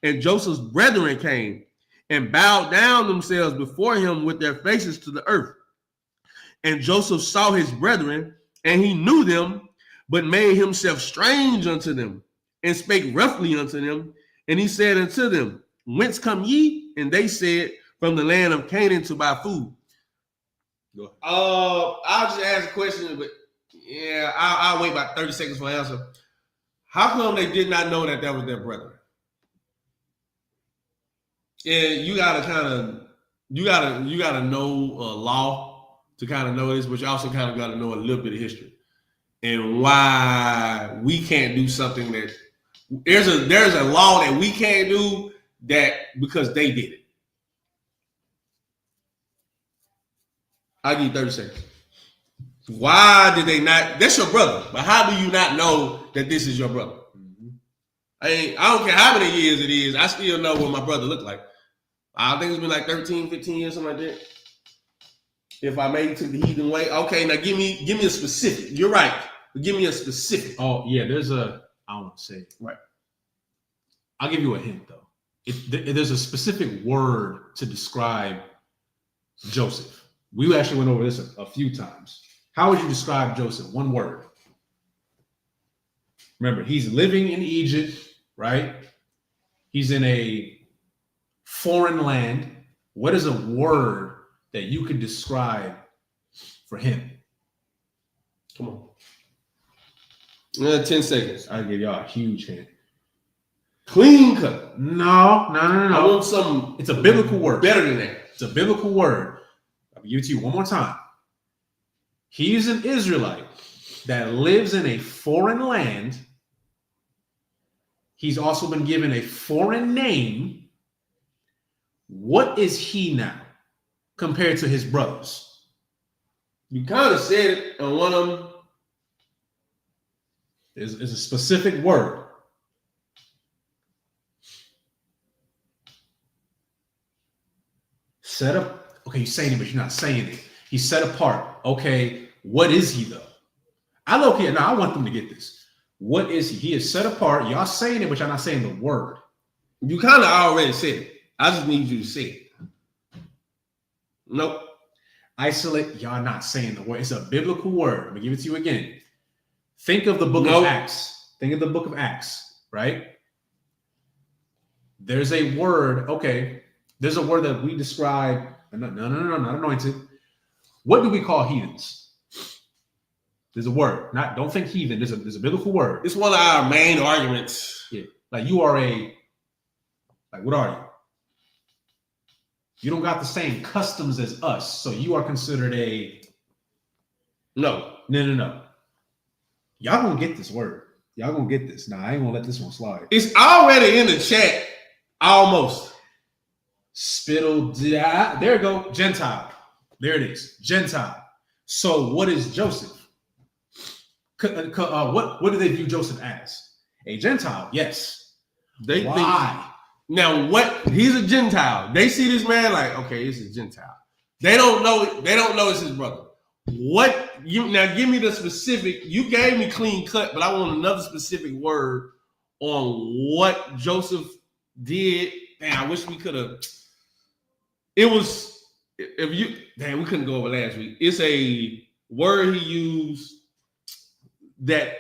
And Joseph's brethren came and bowed down themselves before him with their faces to the earth. And Joseph saw his brethren, and he knew them, but made himself strange unto them, and spake roughly unto them. And he said unto them, whence come ye? And they said, from the land of Canaan to buy food. I'll just ask a question, but yeah, I'll wait about 30 seconds for an answer. How come they did not know that was their brother? And you gotta know law to kind of know this, but you also kind of got to know a little bit of history and why we can't do something that there's a law that we can't do that because they did it. I'll give you 30 seconds. Why did they not? That's your brother, but how do you not know that this is your brother? I don't care how many years it is. I still know what my brother looked like. I think it's been like 13, 15 years, something like that. If I made it to the heathen way. Okay, now give me a specific. You're right. But give me a specific. Oh, yeah, I don't want to say it. Right. I'll give you a hint, though. There's a specific word to describe Joseph. We actually went over this a few times. How would you describe Joseph? One word. Remember, he's living in Egypt, right? He's in a foreign land. What is a word that you could describe for him? Come on. 10 seconds. I'll give y'all a huge hint. Clean cut. No. I want something. It's a biblical word. Better than that. It's a biblical word. I'll give it to you one more time. He's an Israelite that lives in a foreign land. He's also been given a foreign name. What is he now compared to his brothers? You kind of said it on one of them. Is a specific word. Set up. Okay, you're saying it, but you're not saying it. He's set apart. Okay, what is he though? I want them to get this. What is he? He is set apart. Y'all saying it, but y'all not saying the word. You kind of already said it. I just need you to say it. Nope. Isolate. Y'all not saying the word. It's a biblical word. I'm gonna give it to you again. Think of the book of Acts. Think of the book of Acts, right? There's a word. Okay. There's a word that we describe. No, not anointed. What do we call heathens? There's a word. Don't think heathen. There's a biblical word. It's one of our main arguments. Yeah. Like you are what are you? You don't got the same customs as us, so you are considered a no. Y'all gonna get this word. Y'all gonna get this. Nah, I ain't gonna let this one slide. It's already in the chat. Almost. Spittle. There you go. Gentile. There it is. Gentile. So what is Joseph? What do they view Joseph as? A Gentile. Yes. They Why? Think, now what? He's a Gentile. They see this man like, okay, he's a Gentile. They don't know. They don't know it's his brother. What you now? Give me the specific. You gave me clean cut, but I want another specific word on what Joseph did. Man, I wish we could have. It was if you. Damn, we couldn't go over last week. It's a word he used that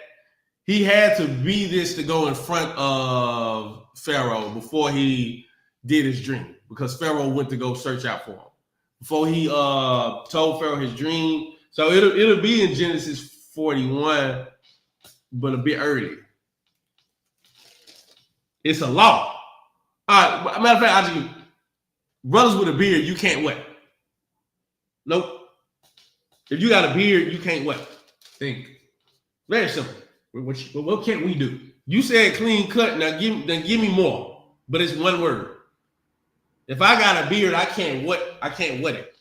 he had to be this to go in front of Pharaoh before he did his dream, because Pharaoh went to go search out for him before he told Pharaoh his dream. So it'll be in Genesis 41, but a bit early. It's a law. All right, matter of fact, I'll just brothers with a beard, you can't wet. Nope. If you got a beard, you can't wet. Think. Very simple. What can't we do? You said clean cut. Now give me more. But it's one word. If I got a beard, I can't wet it.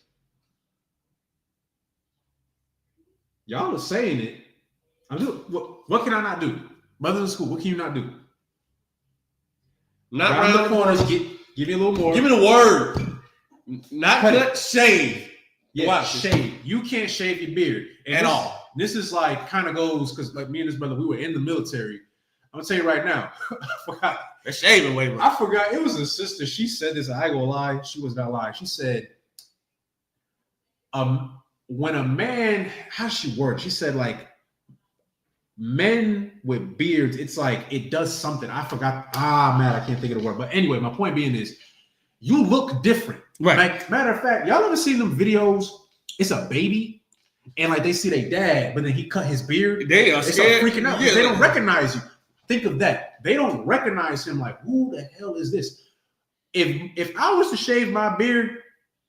Y'all are saying it. What can I not do? Brothers in school, what can you not do? Not around round the corners. Give me a little more. Give me the word. Not cut, shave. Yeah, Watch shave. You can't shave your beard at all. This is like kind of goes because like me and this brother, we were in the military. I'm gonna tell you right now. I forgot. They're shaving way more. I forgot. It was a sister. She said this. I ain't gonna lie. She was not lying. She said, when a man, how she word? She said like men with beards, it's like it does something. I forgot. Man, I can't think of the word. But anyway, my point being is, you look different. Right. Like, matter of fact, y'all ever seen them videos? It's a baby, and like they see their dad, but then he cut his beard. They start freaking out. Yeah, they don't recognize you. Think of that. They don't recognize him. Like, who the hell is this? If I was to shave my beard,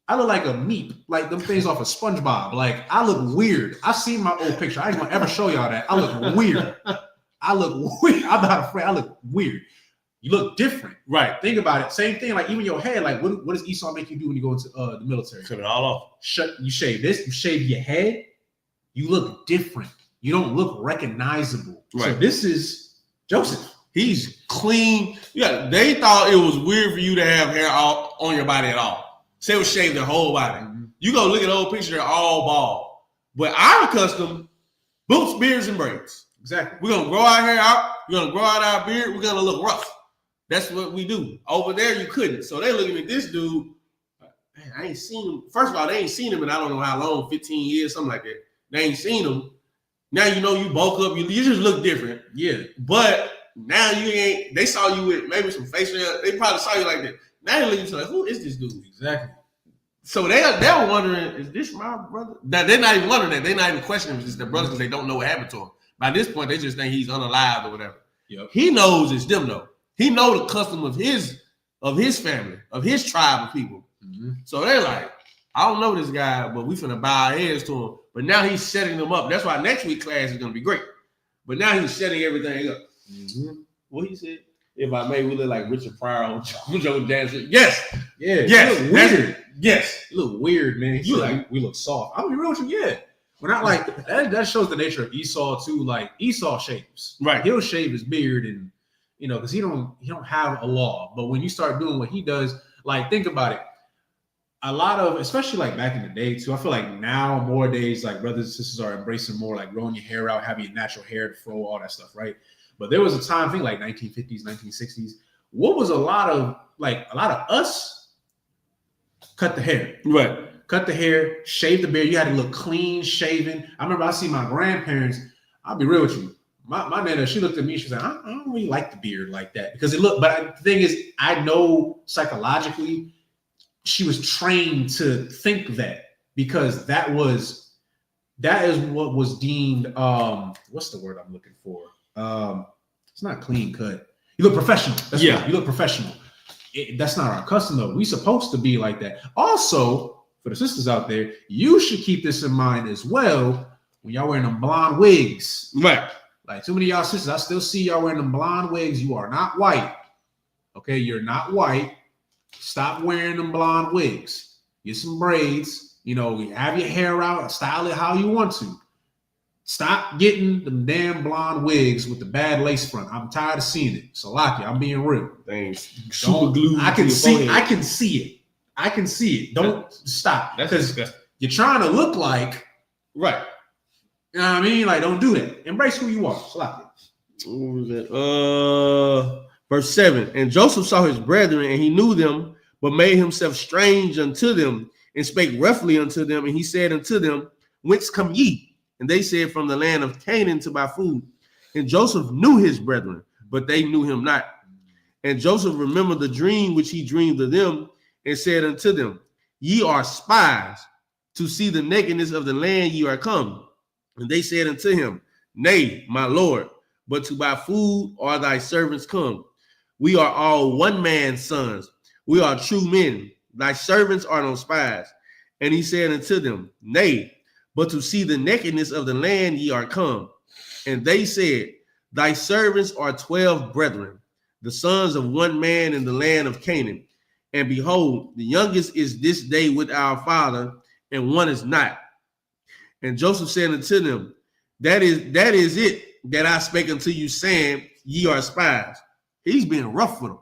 I look like a meep, like them things off of SpongeBob. Like, I look weird. I've seen my old picture. I ain't gonna ever show y'all that. I look weird. I'm not afraid. I look weird. You look different. Right. Think about it. Same thing. Like even your head. Like what does Esau make you do when you go into the military? Cut it all off. You shave this. You shave your head. You look different. You don't look recognizable. Right. So this is Joseph. He's clean. Yeah. They thought it was weird for you to have hair all on your body at all. Say it was shaved their whole body. Mm-hmm. You go look at the old picture. They're all bald. But our custom, boots, beards, and braids. Exactly. We're gonna grow our hair out. We're gonna grow out our beard. We're gonna look rough. That's what we do. Over there, you couldn't. So they're looking at this dude. Man, I ain't seen him. First of all, they ain't seen him in I don't know how long, 15 years, something like that. They ain't seen him. Now you know you bulk up. You just look different. Yeah. But now you ain't. They saw you with maybe some facial hair. They probably saw you like that. Now they're looking at you like, who is this dude? Exactly. So they're wondering, is this my brother? Now, they're not even wondering that. They're not even questioning if it's their brother because they don't know what happened to him. By this point, they just think he's unalive or whatever. Yep. He knows it's them though. He know the custom of his family, of his tribe of people. Mm-hmm. So they're like, I don't know this guy, but we finna bow our heads to him. But now he's setting them up. That's why next week class is gonna be great. But now he's setting everything up. Mm-hmm. What he said? If I may, we look like Richard Pryor on Joe Dancer. Yes. Yeah. Yes. You look weird. Yes. You look weird, man. You like we look soft. I'll be real with you. Yeah. We're not like that shows the nature of Esau too. Like Esau shaves. Right. He'll shave his beard and because he don't have a law. But when you start doing what he does, like think about it. A lot of, especially like back in the day too, I feel like now more days like brothers and sisters are embracing more like growing your hair out, having your natural hair to fro, all that stuff, right? But there was a time, I think like 1950s, 1960s. What was a lot of us cut the hair. Right. Cut the hair, shave the beard. You had to look clean shaven. I remember I see my grandparents. I'll be real with you. My nana, she looked at me. She was like, I don't really like the beard like that because it looked. But the thing is, I know psychologically, she was trained to think that because that is what was deemed. What's the word I'm looking for? It's not clean cut. You look professional. That's right. You look professional. That's not our custom though. We supposed to be like that. Also, for the sisters out there, you should keep this in mind as well when y'all wearing them blonde wigs. Right. Like too many of y'all sisters, I still see y'all wearing them blonde wigs. You are not white. Okay, you're not white. Stop wearing them blonde wigs. Get some braids. Have your hair out. Style it how you want to. Stop getting them damn blonde wigs with the bad lace front. I'm tired of seeing it. Salaki, I'm being real. Thanks. Super glue. I can see it. I can see it. Don't stop. That's because disgusting. you're trying to look like, Right. you know what I mean? Like, don't do that. Embrace who you are. Slap it. What was that? Verse 7. And Joseph saw his brethren, and he knew them, but made himself strange unto them, and spake roughly unto them. And he said unto them, Whence come ye? And they said, From the land of Canaan to buy food. And Joseph knew his brethren, but they knew him not. And Joseph remembered the dream which he dreamed of them, and said unto them, Ye are spies, to see the nakedness of the land ye are come. And they said unto him, Nay, my lord, but to buy food are thy servants come. We are all one man's sons. We are true men. Thy servants are no spies. And he said unto them, Nay, but to see the nakedness of the land ye are come. And they said, Thy servants are 12 brethren, the sons of one man in the land of Canaan. And behold, the youngest is this day with our father, and one is not. And Joseph said unto them, That is it that I spake unto you, saying, Ye are spies. He's being rough with them.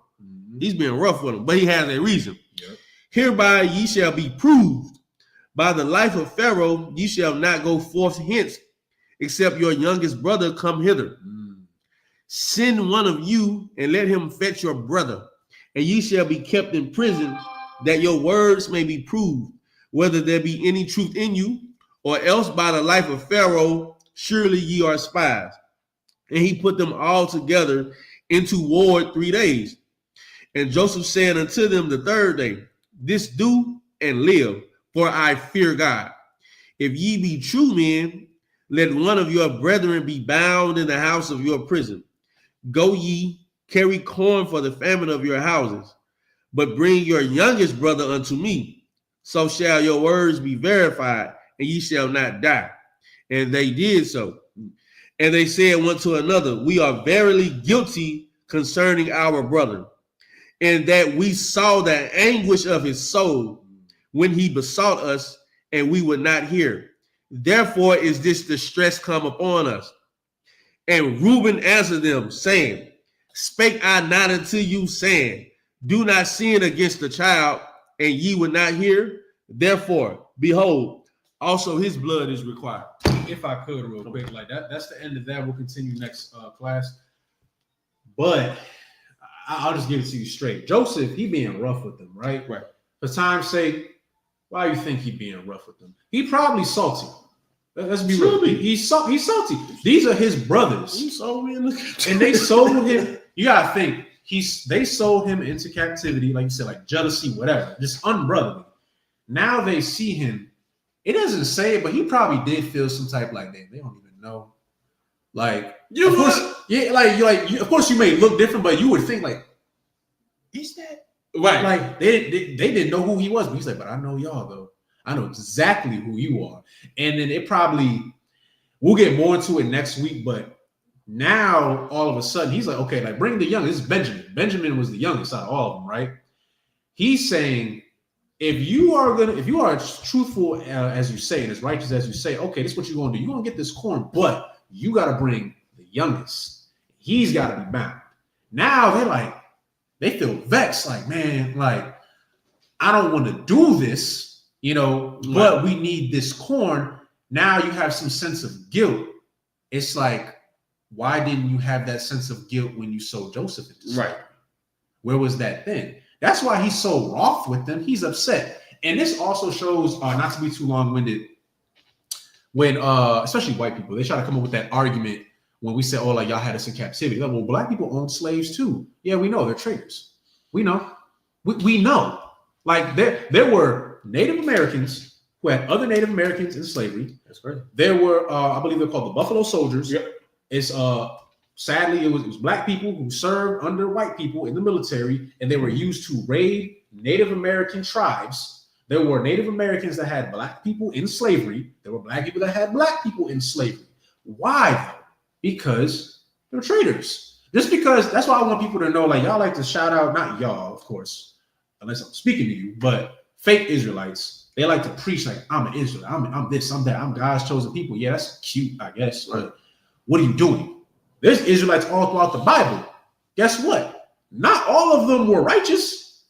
He's being rough with them, but he has a reason. Yep. Hereby ye shall be proved. By the life of Pharaoh, ye shall not go forth hence, except your youngest brother come hither. Send one of you, and let him fetch your brother, and ye shall be kept in prison, that your words may be proved, whether there be any truth in you, or else by the life of Pharaoh, surely ye are spies. And he put them all together into ward 3 days. And Joseph said unto them the third day, This do and live, for I fear God. If ye be true men, let one of your brethren be bound in the house of your prison. Go ye, carry corn for the famine of your houses, but bring your youngest brother unto me. So shall your words be verified, and ye shall not die. And they did so. And they said one to another, We are verily guilty concerning our brother, and that we saw the anguish of his soul when he besought us, and we would not hear. Therefore is this distress come upon us. And Reuben answered them, saying, Spake I not unto you, saying, Do not sin against the child, and ye would not hear? Therefore, behold, also his blood is required. If I could, real quick, like that's the end of that. We'll continue next class. But I'll just give it to you straight. Joseph, he being rough with them, right? Right. For time's sake, why do you think he being rough with them? He probably salty. Let's be real. He's salty. These are his brothers. He sold me in the And they sold him. You gotta think. They sold him into captivity, like you said, like jealousy, whatever, just unbrotherly. Now they see him. It doesn't say it, but he probably did feel some type like they don't even know. Like, of course, yeah, of course you may look different, but you would think like, is that right? Like they didn't know who he was, but he's like, but I know y'all though. I know exactly who you are. And then it probably, we'll get more into it next week, but now all of a sudden he's like, okay, like bring the youngest. This is Benjamin. Benjamin was the youngest out of all of them, right? He's saying, if you are as truthful as you say and as righteous as you say, okay, this is what you're gonna do. You're gonna get this corn, but you gotta bring the youngest. He's gotta be bound. Now they feel vexed, like, man, like, I don't want to do this, but we need this corn. Now you have some sense of guilt. It's like, why didn't you have that sense of guilt when you sold Joseph into slavery? Right. Where was that then? That's why he's so wroth with them. He's upset. And this also shows, not to be too long-winded, when especially white people, they try to come up with that argument when we say, oh, like y'all had us in captivity. Like, well, black people owned slaves too. Yeah, we know they're traitors. We know. We know. Like there were Native Americans who had other Native Americans in slavery. That's crazy. There were, I believe they're called the Buffalo Soldiers. Yep. It's sadly, it was black people who served under white people in the military, and they were used to raid Native American tribes. There were Native Americans that had black people in slavery. There were black people that had black people in slavery. Why though? Because they're traitors. Just because, that's why I want people to know, like, y'all like to shout out, not y'all, of course, unless I'm speaking to you, but fake Israelites. They like to preach like, I'm an Israelite, I'm this, I'm that, I'm God's chosen people. Yeah, that's cute, I guess. But what are you doing? There's Israelites all throughout the Bible. Guess what? Not all of them were righteous.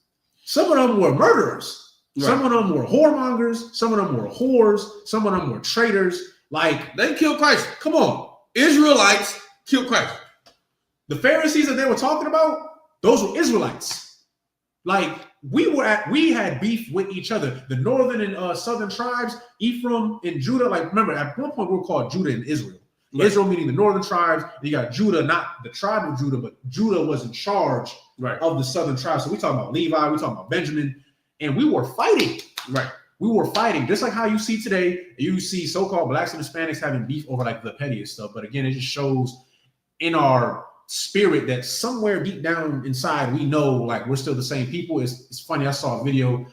Some of them were murderers. Right. Some of them were whoremongers. Some of them were whores. Some of them were traitors. Like, they killed Christ. Come on. Israelites killed Christ. The Pharisees that they were talking about, those were Israelites. Like, we had beef with each other. The northern and southern tribes, Ephraim and Judah. Like, remember, at one point we were called Judah and Israel. Right. Israel meaning the northern tribes. You got Judah, not the tribe of Judah, but Judah was in charge of the southern tribes. So we talking about Levi, we talking about Benjamin, and we were fighting. Right. We were fighting, just like how you see today. You see so-called blacks and Hispanics having beef over like the pettiest stuff. But again, it just shows in our spirit that somewhere deep down inside we know like we're still the same people. It's funny. I saw a video.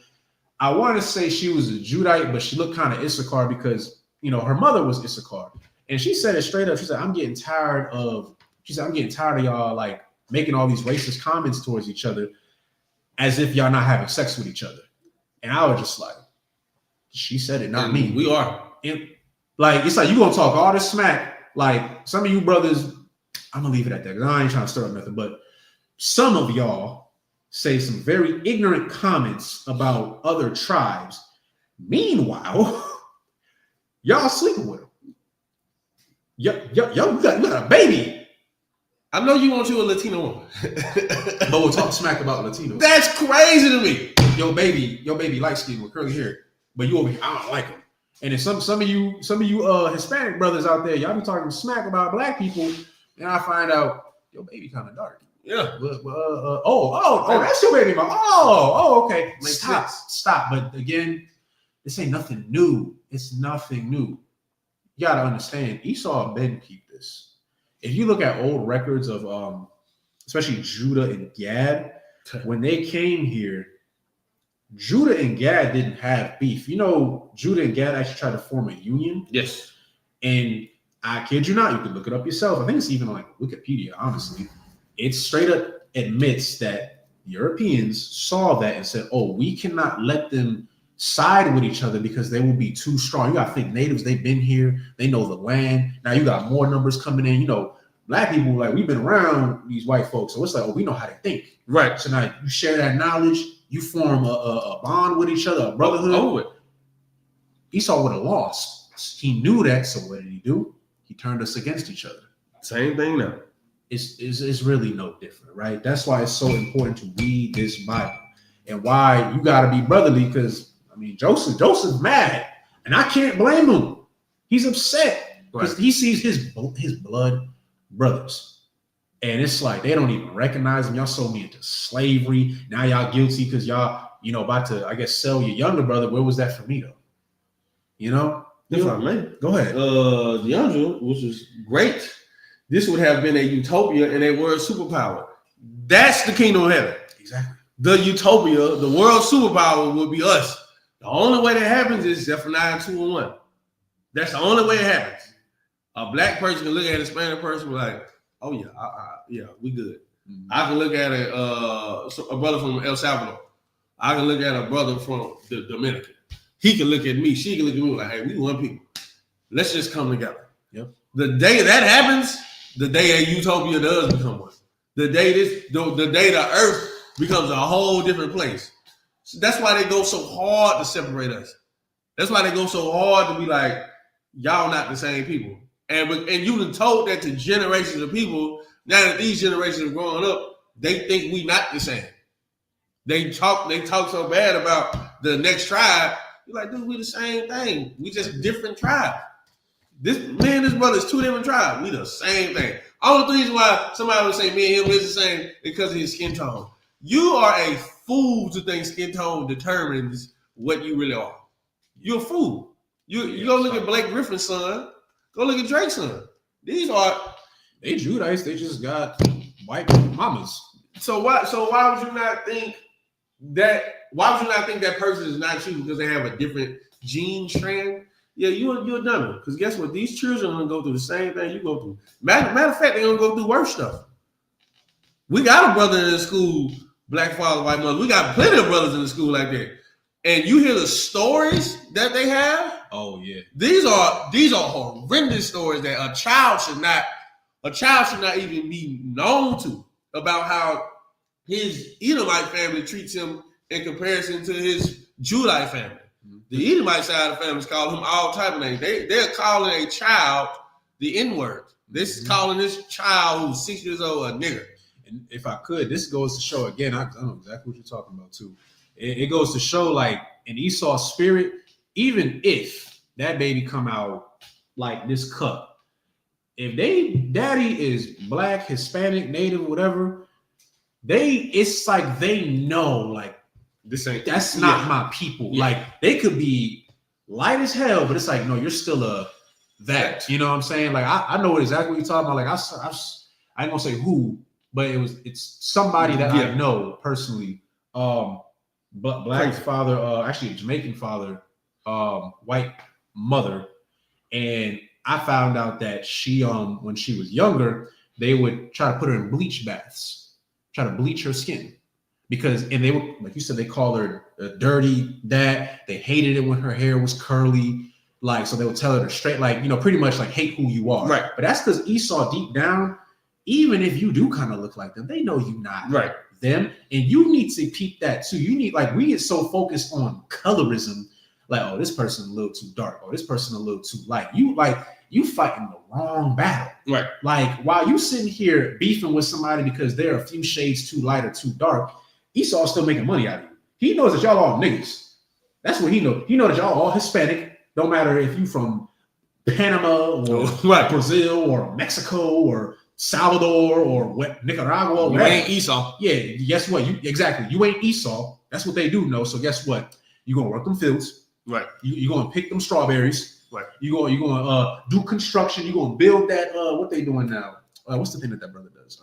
I want to say she was a Judite, but she looked kind of Issachar because her mother was Issachar, and she said it straight up. She said, "I'm getting tired of y'all like making all these racist comments towards each other, as if y'all not having sex with each other." And I was just like, she said it, not me. We are. And like, it's like you gonna talk all this smack. Like some of you brothers, I'm gonna leave it at that because I ain't trying to stir up nothing. But some of y'all say some very ignorant comments about other tribes. Meanwhile, y'all sleeping with them. Yo, you got a baby. I know you want you a Latino woman, but we'll talk smack about Latinos. That's crazy to me. Your baby light skin with curly hair, but you over here, I don't like them. And then some of you Hispanic brothers out there, y'all be talking smack about black people, and I find out your baby kind of dark. Yeah. That's your baby, mom. Okay. Stop. But again, this ain't nothing new. It's nothing new. You gotta understand, Esau and Ben keep this. If you look at old records of especially Judah and Gad, when they came here, Judah and Gad didn't have beef. Judah and Gad actually tried to form a union. Yes. And I kid you not, you can look it up yourself. I think it's even on like Wikipedia, honestly. It straight up admits that Europeans saw that and said, oh, we cannot let them side with each other because they will be too strong. You got to think natives, they've been here. They know the land. Now you got more numbers coming in. Black people, like, we've been around these white folks. So it's like, oh, we know how to think. Right. So now you share that knowledge. You form a bond with each other, a brotherhood. Esau would have lost. He knew that. So what did he do? He turned us against each other. Same thing now. It's really no different, right? That's why it's so important to read this Bible and why you got to be brotherly. Because Joseph's mad, and I can't blame him. He's upset because he sees his blood brothers, and it's like they don't even recognize him. Y'all sold me into slavery. Now y'all guilty because y'all about to, I guess, sell your younger brother. Where was that for me though? If I may, go ahead. The younger, which is great. This would have been a utopia and a world superpower. That's the kingdom of heaven. Exactly. The utopia, the world superpower would be us. The only way that happens is Zephaniah 2:1. That's the only way it happens. A black person can look at a Hispanic person and be like, oh yeah, we good. Mm-hmm. I can look at a brother from El Salvador. I can look at a brother from the Dominican. He can look at me. She can look at me like, hey, we one people. Let's just come together. Yep. The day that happens, the day a utopia does become one. The day the earth becomes a whole different place. So that's why they go so hard to separate us. That's why they go so hard to be like, y'all not the same people. And you done told that to generations of people. Now that these generations are growing up, they think we not the same. They talk so bad about the next tribe. You're like, dude, we the same thing. We just different tribes. This brother is two different tribes. We the same thing. Only reason why somebody would say me and him is the same because of his skin tone. You are a fool to think skin tone determines what you really are. You're a fool. You go look at Blake Griffin's son. Go look at Drake's son. They Judites. They just got white mamas. So why would you not think that? Why would you not think that person is not you because they have a different gene strand? Yeah, you're a dummy. Because guess what? These children are gonna go through the same thing you go through. Matter of fact, they're gonna go through worse stuff. We got a brother in the school, black father, white mother. We got plenty of brothers in the school like that. And you hear the stories that they have. Oh yeah. These are horrendous stories that a child should not even be known to, about how his Edomite family treats him in comparison to his Judite family. The Edomite side of the families call him all type of names. They're calling a child the N-word. This is calling this child who's 6 years old a nigger. And if I could, this goes to show again. I know exactly what you're talking about too. It goes to show, like, in Esau's spirit, even if that baby come out like this cup, if they daddy is black, Hispanic, Native, whatever, it's like they know, like, that's not my people. Yeah. Like, they could be light as hell, but it's like, no, you're still that. You know what I'm saying? Like, I know exactly what you're talking about. Like, I ain't gonna say who, but it's somebody that I know personally. But black father, actually a Jamaican father, white mother, and I found out that she, when she was younger, they would try to put her in bleach baths, try to bleach her skin, and they would, like you said, they call her dirty dad. They hated it when her hair was curly, like, so they would tell her to straight, like, pretty much like hate who you are. Right. But that's because Esau, deep down, even if you do kind of look like them, they know you not. Right. Them, and you need to peep that too. You need, like, we get so focused on colorism, like, oh, this person a little too dark, or this person a little too light. You fighting the wrong battle. Right. Like, while you sitting here beefing with somebody because they're a few shades too light or too dark, Esau's still making money out of you. He knows that y'all all niggas. That's what he knows. He knows that y'all all Hispanic. Don't matter if you from Panama or Brazil or Mexico or Salvador or Nicaragua. You ain't Esau. Yeah, guess what? You ain't Esau. That's what they do know. So guess what? You're gonna work them fields. Right. You're gonna pick them strawberries. Right. You're gonna do construction. You're gonna build that. What they doing now? What's the thing that brother does?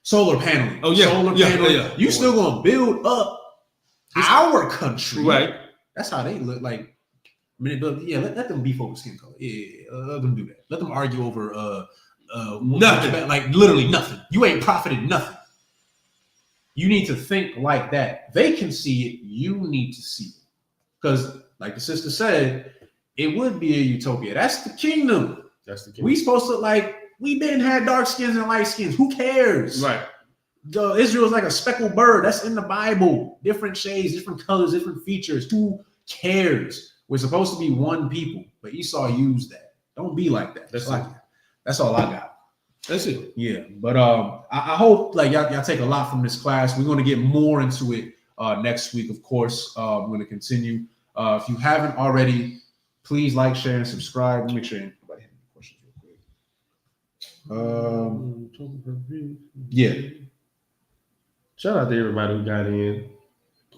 Solar paneling. Oh yeah. Solar paneling. Yeah. You still gonna build up our country. Right. That's how they look like. I mean, let them beef over skin color. Yeah, let them do that. Let them argue over nothing. Like, literally nothing. You ain't profited nothing. You need to think like that. They can see it. You need to see it. Because, like the sister said, it would be a utopia. That's the kingdom. We supposed to, like, we been had dark skins and light skins. Who cares? Right. Israel is like a speckled bird. That's in the Bible. Different shades, different colors, different features. Who cares? We're supposed to be one people. But Esau used that. Don't be like that. That's all I got. That's it. Yeah. But I hope, like, y'all take a lot from this class. We're going to get more into it next week, of course. We're going to continue. If you haven't already, please like, share, and subscribe. Let me make sure anybody has any questions real quick. Yeah. Shout out to everybody who got in.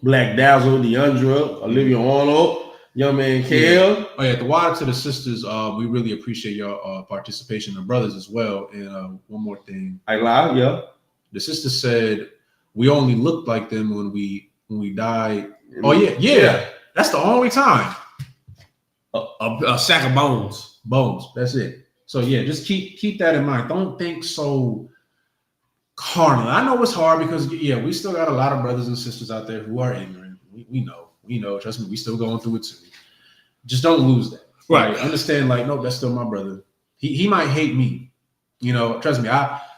Black Dazzle, Deandra, Olivia Arnold, young man Kale. Yeah. Oh yeah, the water to the sisters. We really appreciate your participation, and brothers as well. And one more thing. I lie, yeah. The sister said we only looked like them when we died. Oh yeah. That's the only time. A sack of bones. Bones. That's it. So yeah, just keep that in mind. Don't think so carnal. I know it's hard because we still got a lot of brothers and sisters out there who are ignorant. We know. Trust me, we still going through it too. Just don't lose that. Right. Understand, like, no, that's still my brother. He might hate me. Trust me.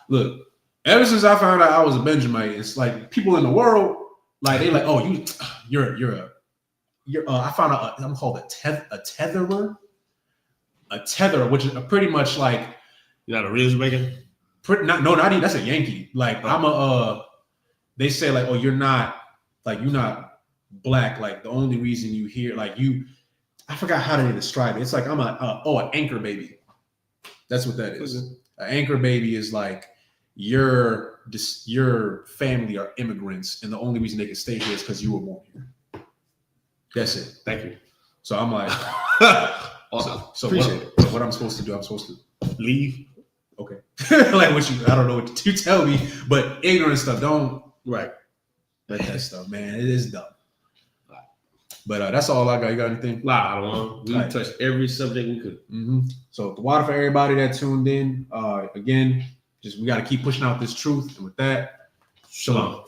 Look, ever since I found out I was a Benjamite, it's like people in the world, like, they like, oh, you're I found out I'm called a tetherer. A tetherer, which is pretty much like, you got a ribs maker? Not even, that's a Yankee. Like, I'm they say, like, oh, you're not black. Like, the only reason you hear, like, I forgot how to describe it. It's like I'm an anchor baby. That's what that is. An anchor baby is like your family are immigrants, and the only reason they can stay here is because you were born here. That's it. Thank you. So I'm like, awesome. So what I'm supposed to do? I'm supposed to leave. Okay. Like, I don't know what to tell me, but ignorant stuff, don't let that stuff, man. It is dumb. But that's all I got. You got anything? Nah, I don't know. We touched every subject we could. Mm-hmm. So the water for everybody that tuned in. Again, we got to keep pushing out this truth. And with that, shalom.